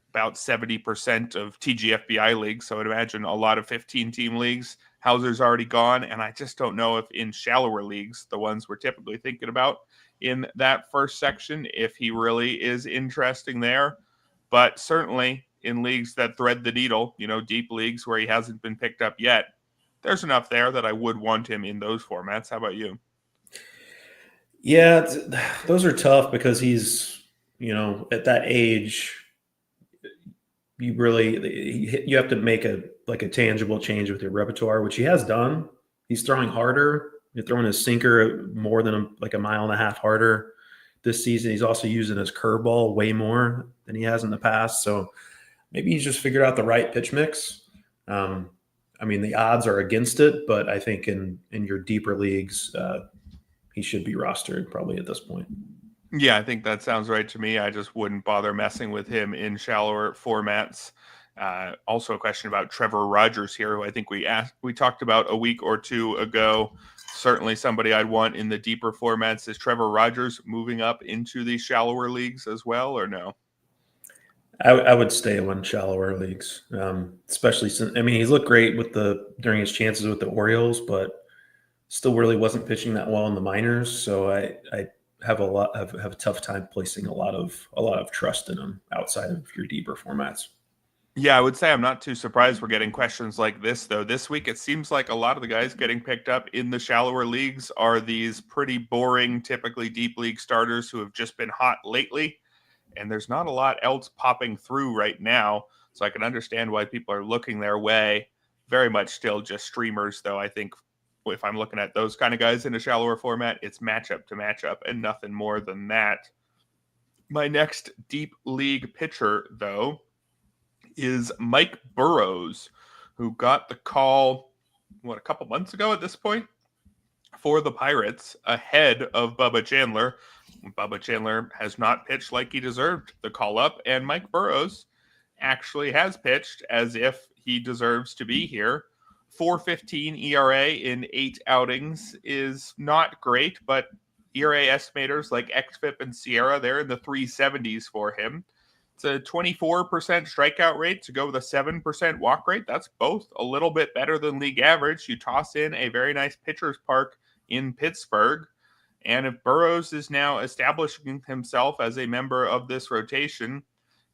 about 70% of TGFBI leagues. So I'd imagine a lot of 15-team leagues, Hauser's already gone. And I just don't know if in shallower leagues, the ones we're typically thinking about in that first section, if he really is interesting there. But certainly in leagues that thread the needle, deep leagues where he hasn't been picked up yet, there's enough there that I would want him in those formats. How about you? Yeah, those are tough because he's, at that age, you have to make a tangible change with your repertoire, which he has done. He's throwing harder. He's throwing his sinker more than a mile and a half harder this season. He's also using his curveball way more than he has in the past. So maybe he's just figured out the right pitch mix. The odds are against it, but I think in your deeper leagues, he should be rostered probably at this point. Yeah, I think that sounds right to me. I just wouldn't bother messing with him in shallower formats. Also a question about Trevor Rogers here, who I think we talked about a week or two ago. Certainly somebody I'd want in the deeper formats. Is Trevor Rogers moving up into the shallower leagues as well, or no? I would stay in shallower leagues, especially since he's looked great during his chances with the Orioles, but still really wasn't pitching that well in the minors. So I have a tough time placing a lot of trust in him outside of your deeper formats. Yeah, I would say I'm not too surprised we're getting questions like this, though. This week, it seems like a lot of the guys getting picked up in the shallower leagues are these pretty boring, typically deep league starters who have just been hot lately. And there's not a lot else popping through right now. So I can understand why people are looking their way. Very much still just streamers, though. I think if I'm looking at those kind of guys in a shallower format, it's matchup to matchup and nothing more than that. My next deep league pitcher, though, is Mike Burrows, who got the call, a couple months ago at this point, for the Pirates ahead of Bubba Chandler. Bubba Chandler has not pitched like he deserved the call up, and Mike Burrows actually has pitched as if he deserves to be here. 4.15 ERA in 8 outings is not great, but ERA estimators like XFIP and Sierra, they're in the 370s for him. It's a 24% strikeout rate to go with a 7% walk rate. That's both a little bit better than league average. You toss in a very nice pitcher's park in Pittsburgh. And if Burrows is now establishing himself as a member of this rotation,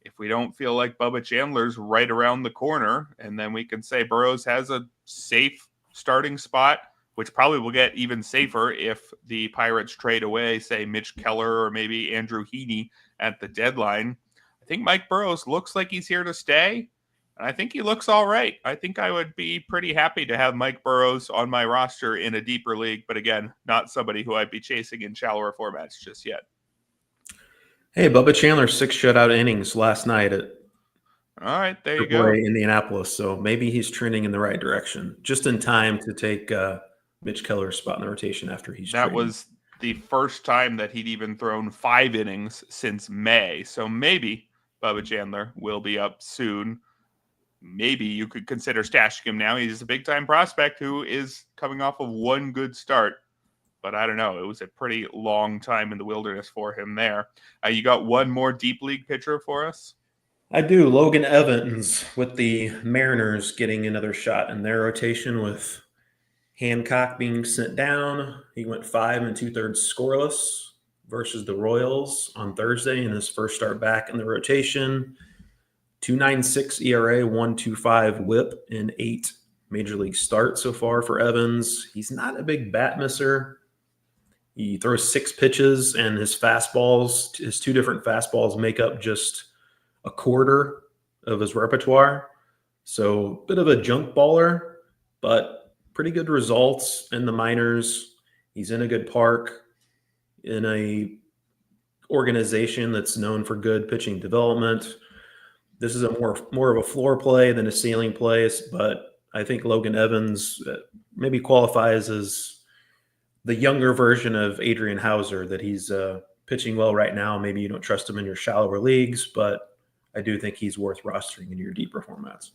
if we don't feel like Bubba Chandler's right around the corner, and then we can say Burrows has a safe starting spot, which probably will get even safer if the Pirates trade away, say, Mitch Keller or maybe Andrew Heaney at the deadline. I think Mike Burrows looks like he's here to stay. And I think he looks all right. I think I would be pretty happy to have Mike Burrows on my roster in a deeper league, but again, not somebody who I'd be chasing in shallower formats just yet. Hey, Bubba Chandler, 6 shutout innings last night at all right, there you go. Indianapolis. So maybe he's trending in the right direction, just in time to take Mitch Keller's spot in the rotation after he's That traded. was the first time that he'd even thrown 5 innings since May. So maybe Bubba Chandler will be up soon. Maybe you could consider stashing him now. He's a big-time prospect who is coming off of one good start. but I don't know. It was a pretty long time in the wilderness for him there. You got one more deep league pitcher for us? I do. Logan Evans with the Mariners getting another shot in their rotation with Hancock being sent down. He went 5 2/3 scoreless versus the Royals on Thursday in his first start back in the rotation. 2.96 ERA, 1.25 WHIP in 8 major league starts so far for Evans. He's not a big bat misser. He throws 6 pitches, and his fastballs, his 2 different fastballs, make up just a quarter of his repertoire. So, bit of a junk baller, but pretty good results in the minors. He's in a good park, in a organization that's known for good pitching development. This is a more of a floor play than a ceiling place, but I think Logan Evans maybe qualifies as the younger version of Adrian Hauser, that he's pitching well right now. Maybe you don't trust him in your shallower leagues, but I do think he's worth rostering in your deeper formats.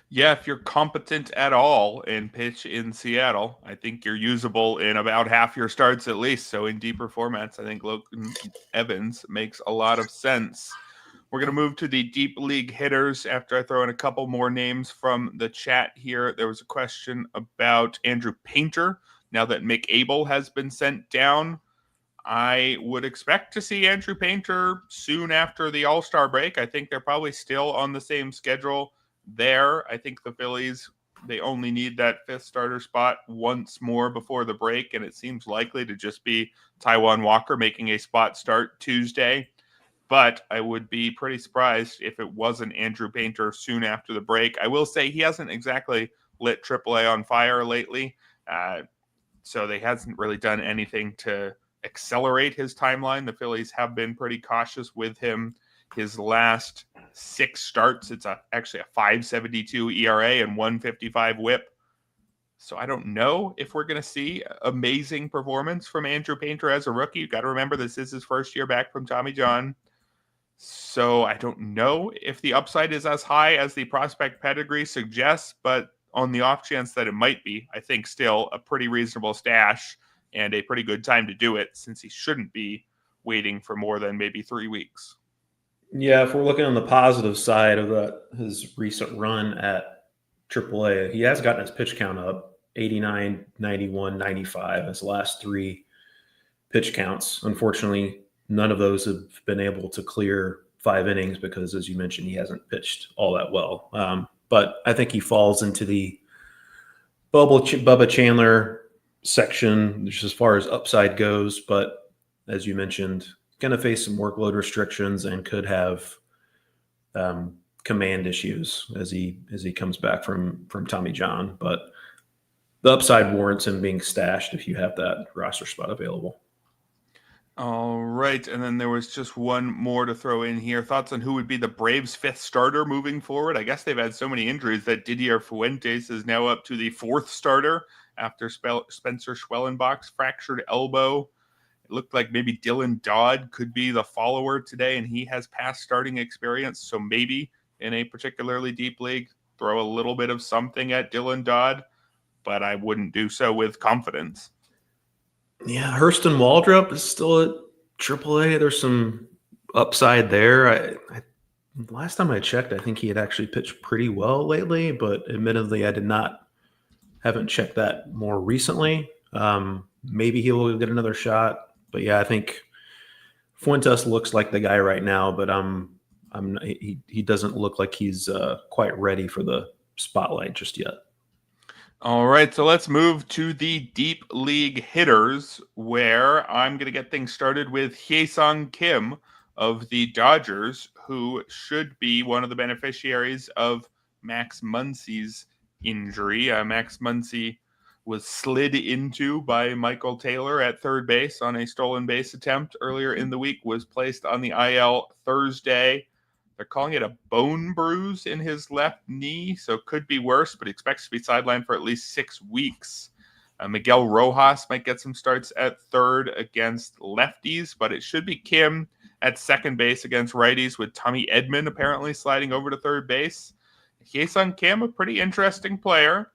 Yeah, if you're competent at all and pitch in Seattle, I think you're usable in about half your starts at least. So in deeper formats, I think Logan Evans makes a lot of sense. We're going to move to the deep league hitters after I throw in a couple more names from the chat here. There was a question about Andrew Painter. Now that Mick Abel has been sent down, I would expect to see Andrew Painter soon after the All-Star break. I think they're probably still on the same schedule there. I think the Phillies, they only need that 5th starter spot once more before the break, and it seems likely to just be Taijuan Walker making a spot start Tuesday. But I would be pretty surprised if it wasn't Andrew Painter soon after the break. I will say he hasn't exactly lit AAA on fire lately, so they hasn't really done anything to accelerate his timeline. The Phillies have been pretty cautious with him. His last 6 starts, it's actually a 5.72 ERA and 1.55 WHIP. So I don't know if we're going to see amazing performance from Andrew Painter as a rookie. You've got to remember this is his first year back from Tommy John. So I don't know if the upside is as high as the prospect pedigree suggests, but on the off chance that it might be, I think still a pretty reasonable stash and a pretty good time to do it, since he shouldn't be waiting for more than maybe 3 weeks. Yeah, if we're looking on the positive side of his recent run at AAA, he has gotten his pitch count up 89, 91, 95, his last 3 pitch counts. Unfortunately, none of those have been able to clear 5 innings because, as you mentioned, he hasn't pitched all that well. But I think he falls into the Bubba Chandler section just as far as upside goes. But as you mentioned, going to face some workload restrictions and could have command issues as he comes back from Tommy John. But the upside warrants him being stashed if you have that roster spot available. All right, and then there was just one more to throw in here. Thoughts on who would be the Braves' 5th starter moving forward? I guess they've had so many injuries that Didier Fuentes is now up to the 4th starter after Spencer Schwellenbach's fractured elbow. It looked like maybe Dylan Dodd could be the follower today, and he has past starting experience. So maybe in a particularly deep league, throw a little bit of something at Dylan Dodd, but I wouldn't do so with confidence. Yeah, Hurston Waldrop is still at AAA. There's some upside there. Last time I checked, I think he had actually pitched pretty well lately, but admittedly, haven't checked that more recently. Maybe he will get another shot. But yeah, I think Fuentes looks like the guy right now, but he doesn't look like he's quite ready for the spotlight just yet. All right, so let's move to the deep league hitters, where I'm going to get things started with Ha-Seong Kim of the Dodgers, who should be one of the beneficiaries of Max Muncy's injury. Max Muncy was slid into by Michael Taylor at third base on a stolen base attempt earlier in the week, was placed on the IL Thursday. They're calling it a bone bruise in his left knee, so it could be worse, but expects to be sidelined for at least 6 weeks. Miguel Rojas might get some starts at third against lefties, but it should be Kim at second base against righties, with Tommy Edman apparently sliding over to third base. Ha-Seong Kim, a pretty interesting player.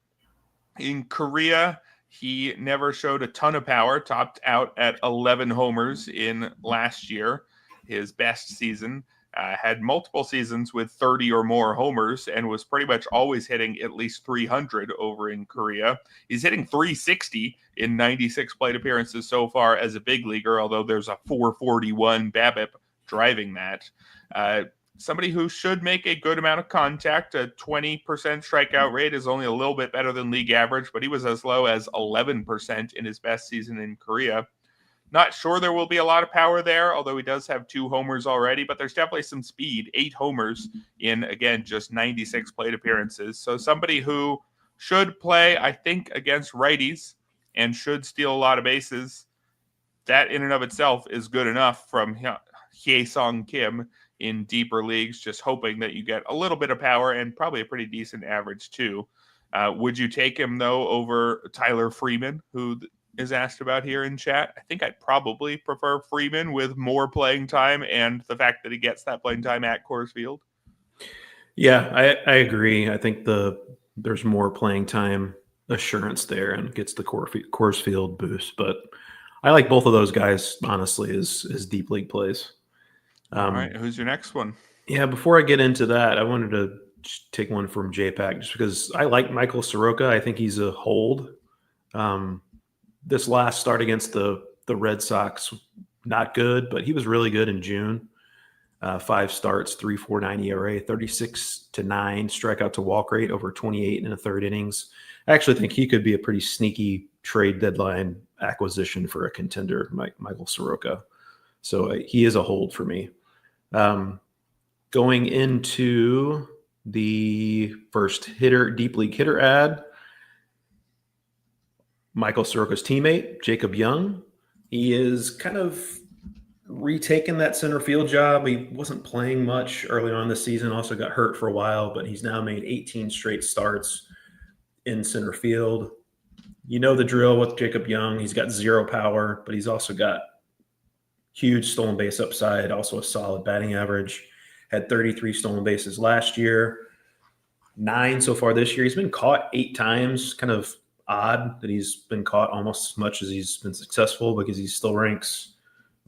In Korea, He never showed a ton of power, topped out at 11 homers in last year, his best season. Had multiple seasons with 30 or more homers and was pretty much always hitting at least 300 over in Korea. He's hitting 360 in 96 plate appearances so far as a big leaguer, although there's a 441 BABIP driving that. Somebody who should make a good amount of contact. A 20% strikeout rate is only a little bit better than league average, but he was as low as 11% in his best season in Korea. Not sure there will be a lot of power there, although he does have 2 homers already, but there's definitely some speed. 8 homers in, again, just 96 plate appearances. So somebody who should play, I think, against righties and should steal a lot of bases. That in and of itself is good enough from Ha-Seong Kim in deeper leagues, just hoping that you get a little bit of power and probably a pretty decent average too. Would you take him, though, over Tyler Freeman, who is asked about here in chat? I think I'd probably prefer Freeman with more playing time and the fact that he gets that playing time at Coors Field. Yeah, I agree. I think there's more playing time assurance there and gets the Coors Field boost. But I like both of those guys, honestly, as deep league plays. All right, who's your next one? Yeah, before I get into that, I wanted to take one from JPAC just because I like Michael Soroka. I think he's a hold. This last start against the Red Sox, not good, but he was really good in June. 5 starts, 3.49 ERA, 36-9 strikeout to walk rate over 28 and a third innings. I actually think he could be a pretty sneaky trade deadline acquisition for a contender, Michael Soroka. So he is a hold for me. Going into the first deep league hitter ad, Michael Soroka's teammate, Jacob Young. He is kind of retaken that center field job. He wasn't playing much early on this season, also got hurt for a while, but he's now made 18 straight starts in center field. You know the drill with Jacob Young. He's got 0 power, but he's also got huge stolen base upside, also a solid batting average. Had 33 stolen bases last year, 9 so far this year. He's been caught 8 times. Kind of odd that he's been caught almost as much as he's been successful because he still ranks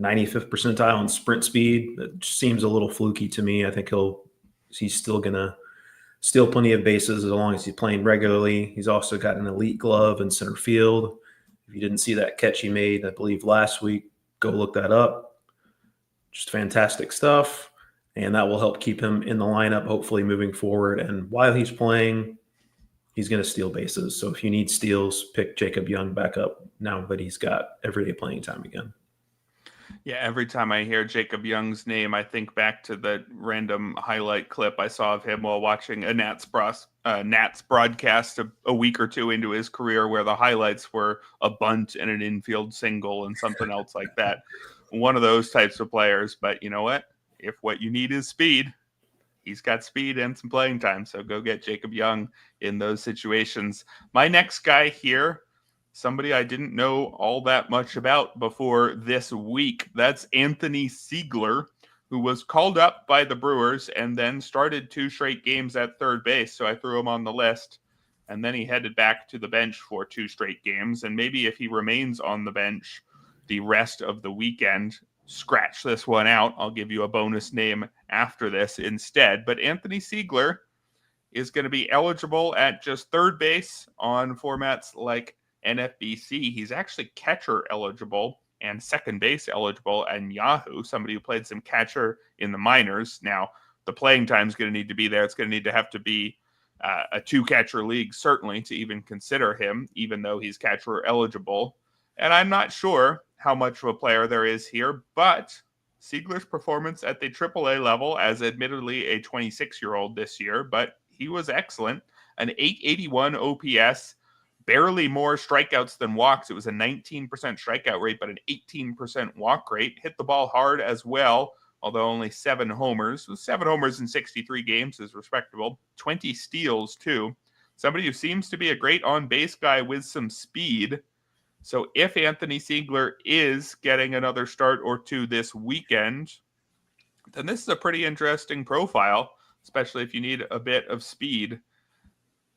95th percentile in sprint speed. That seems a little fluky to me. I think he's still going to steal plenty of bases as long as he's playing regularly. He's also got an elite glove in center field. If you didn't see that catch he made, I believe last week, go look that up. Just fantastic stuff. And that will help keep him in the lineup, hopefully moving forward. And while he's playing, he's going to steal bases. So if you need steals, pick Jacob Young back up now that he's got everyday playing time again. Yeah, every time I hear Jacob Young's name, I think back to the random highlight clip I saw of him while watching a Nats broadcast a week or 2 into his career, where the highlights were a bunt and an infield single and something else like that. One of those types of players. But you know what? If what you need is speed, he's got speed and some playing time. So go get Jacob Young in those situations. My next guy here, somebody I didn't know all that much about before this week. That's Anthony Ziegler, who was called up by the Brewers and then started 2 straight games at third base. So I threw him on the list. And then he headed back to the bench for 2 straight games. And maybe if he remains on the bench the rest of the weekend, scratch this one out. I'll give you a bonus name after this instead. But Anthony Ziegler is going to be eligible at just third base on formats like NFBC. He's actually catcher eligible and second base eligible and Yahoo, somebody who played some catcher in the minors. Now, the playing time is going to need to be there. It's going to have to be a 2-catcher league, certainly, to even consider him, even though he's catcher eligible. And I'm not sure how much of a player there is here, but Ziegler's performance at the AAA level, as admittedly a 26-year-old this year, but he was excellent. An 881 OPS, barely more strikeouts than walks. It was a 19% strikeout rate, but an 18% walk rate. Hit the ball hard as well, although only 7 homers. 7 homers in 63 games is respectable. 20 steals, too. Somebody who seems to be a great on-base guy with some speed. So if Anthony Ziegler is getting another start or 2 this weekend, then this is a pretty interesting profile, especially if you need a bit of speed.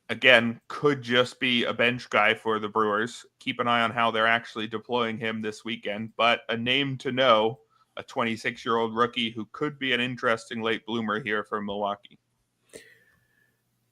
again, could just be a bench guy for the Brewers. Keep an eye on how they're actually deploying him this weekend. But a name to know, a 26-year-old rookie who could be an interesting late bloomer here for Milwaukee.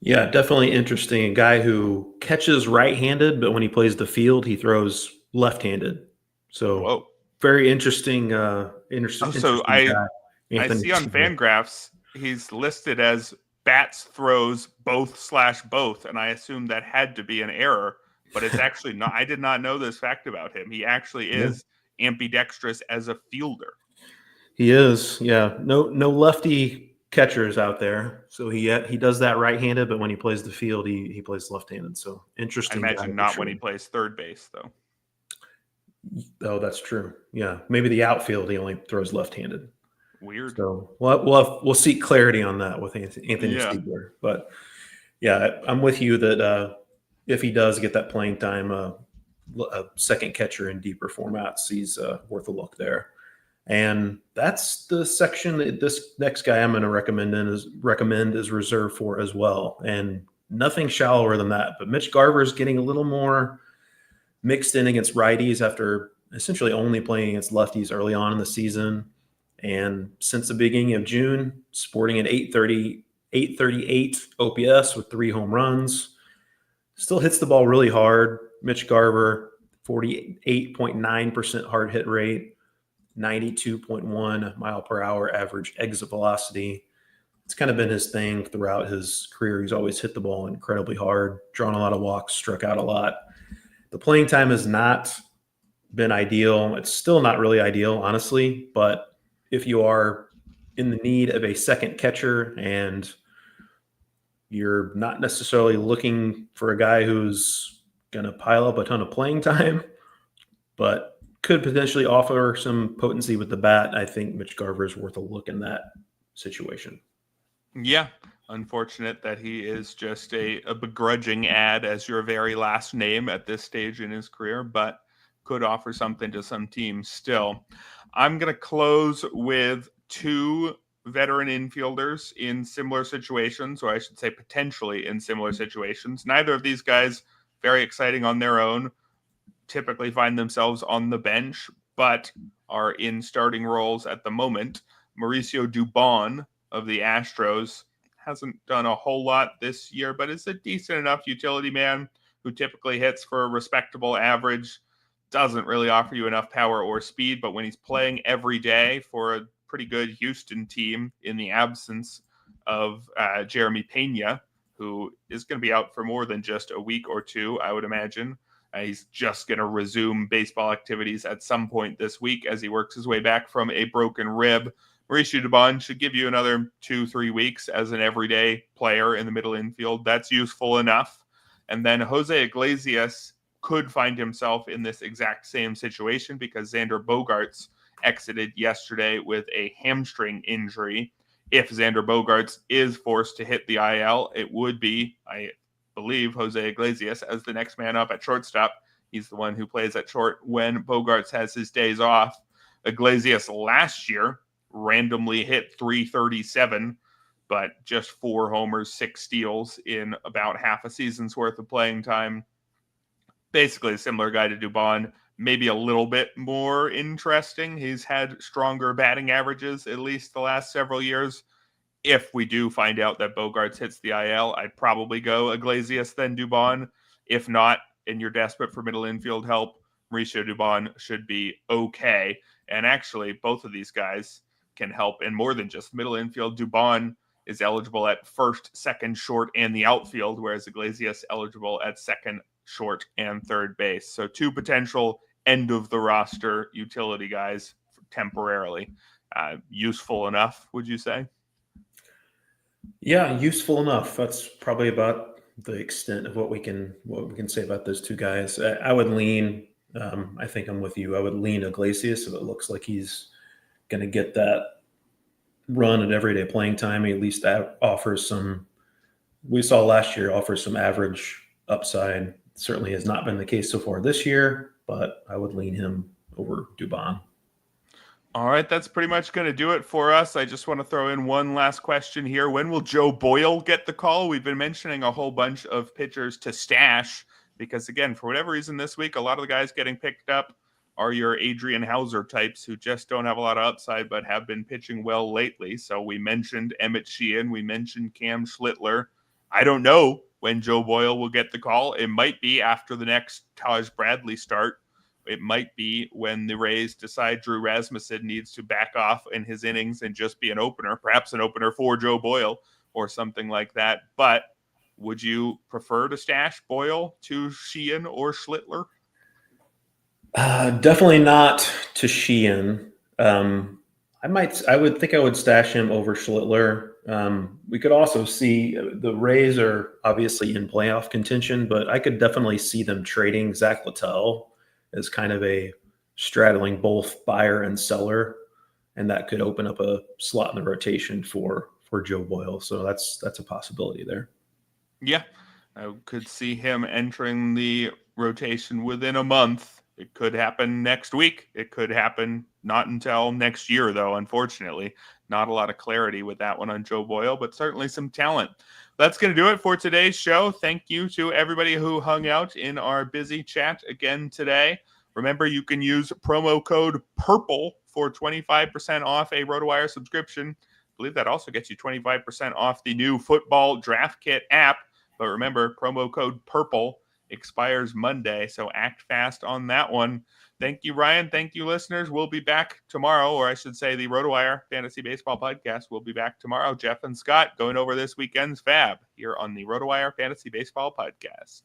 Yeah, definitely interesting. A guy who catches right-handed, but when he plays the field, he throws left-handed. So Whoa. very interesting, So interesting guy. I Anthony see on Seager. Fangraphs he's listed as bats throws both/both, and I assume that had to be an error, but it's actually not. I did not know this fact about him. He actually Yeah. is ambidextrous as a fielder. He is, yeah. No lefty catchers out there. So he does that right-handed, but when he plays the field, he plays left-handed. So I interesting guy imagine for not sure. when he plays third base, though. Oh, that's true. Yeah, maybe the outfield he only throws left-handed. Weird. So we'll seek clarity on that with Anthony Yeah. Stiegler. But yeah, I'm with you that if he does get that playing time, a second catcher in deeper formats, he's worth a look there. And that's the section that this next guy I'm going to recommend is reserved for as well. And nothing shallower than that. But Mitch Garver is getting a little more mixed in against righties after essentially only playing against lefties early on in the season. And since the beginning of June, sporting an 838 OPS with 3 home runs. Still hits the ball really hard. Mitch Garver, 48.9% hard hit rate, 92.1 mile per hour average exit velocity. It's kind of been his thing throughout his career. He's always hit the ball incredibly hard, drawn a lot of walks, struck out a lot. The playing time has not been ideal. It's still not really ideal, honestly, but if you are in the need of a second catcher and you're not necessarily looking for a guy who's going to pile up a ton of playing time, but could potentially offer some potency with the bat, I think Mitch Garver is worth a look in that situation. Yeah. Unfortunate that he is just a begrudging ad as your very last name at this stage in his career, but could offer something to some teams still. I'm going to close with 2 veteran infielders in similar situations, or I should say potentially in similar situations. Neither of these guys very exciting on their own, typically find themselves on the bench, but are in starting roles at the moment. Mauricio Dubon of the Astros hasn't done a whole lot this year, but is a decent enough utility man who typically hits for a respectable average. Doesn't really offer you enough power or speed, but when he's playing every day for a pretty good Houston team in the absence of Jeremy Pena, who is going to be out for more than just a week or 2, I would imagine. He's just going to resume baseball activities at some point this week as he works his way back from a broken rib. Mauricio Dubon should give you another 2-3 weeks as an everyday player in the middle infield. That's useful enough. And then Jose Iglesias could find himself in this exact same situation because Xander Bogaerts exited yesterday with a hamstring injury. If Xander Bogaerts is forced to hit the IL, it would be, I believe, Jose Iglesias as the next man up at shortstop. He's the one who plays at short when Bogaerts has his days off. Iglesias last year randomly hit .337, but just 4 homers, 6 steals in about half a season's worth of playing time. Basically a similar guy to Dubon, maybe a little bit more interesting. He's had stronger batting averages at least the last several years. If we do find out that Bogaerts hits the IL, I'd probably go Iglesias then Dubon. If not, and you're desperate for middle infield help, Mauricio Dubon should be okay. And actually, both of these guys can help in more than just middle infield. Dubon is eligible at first, second, short, and the outfield, whereas Iglesias eligible at second, short, and third base. So 2 potential end of the roster utility guys temporarily. Useful enough, would you say? Yeah, useful enough. That's probably about the extent of what we can say about those 2 guys. I would lean. I think I'm with you. I would lean Iglesias if it looks like he's going to get that run at everyday playing time. He at least offers some. We saw last year offers some average upside. Certainly has not been the case so far this year, but I would lean him over Dubon. All right, that's pretty much going to do it for us. I just want to throw in one last question here. When will Joe Boyle get the call? We've been mentioning a whole bunch of pitchers to stash because, again, for whatever reason this week, a lot of the guys getting picked up are your Adrian Hauser types who just don't have a lot of upside but have been pitching well lately. So we mentioned Emmet Sheehan. We mentioned Cam Schlittler. I don't know when Joe Boyle will get the call. It might be after the next Taj Bradley start. It might be when the Rays decide Drew Rasmussen needs to back off in his innings and just be an opener, perhaps an opener for Joe Boyle or something like that. But would you prefer to stash Boyle to Sheehan or Schlittler? Definitely not to Sheehan. I would think I would stash him over Schlittler. We could also see the Rays are obviously in playoff contention, but I could definitely see them trading Zack Gelof as kind of a straddling both buyer and seller, and that could open up a slot in the rotation for Joe Boyle. So that's a possibility there. Yeah, I could see him entering the rotation within a month. It could happen next week. It could happen not until next year, though, unfortunately. Not a lot of clarity with that one on Joe Boyle, but certainly some talent. That's going to do it for today's show. Thank you to everybody who hung out in our busy chat again today. Remember, you can use promo code PURPLE for 25% off a RotoWire subscription. I believe that also gets you 25% off the new football draft kit app. But remember, promo code PURPLE expires Monday, so act fast on that one. Thank you, Ryan. Thank you, listeners. We'll be back tomorrow, or I should say the RotoWire Fantasy Baseball Podcast will be back tomorrow. Jeff and Scott going over this weekend's FAAB here on the RotoWire Fantasy Baseball Podcast.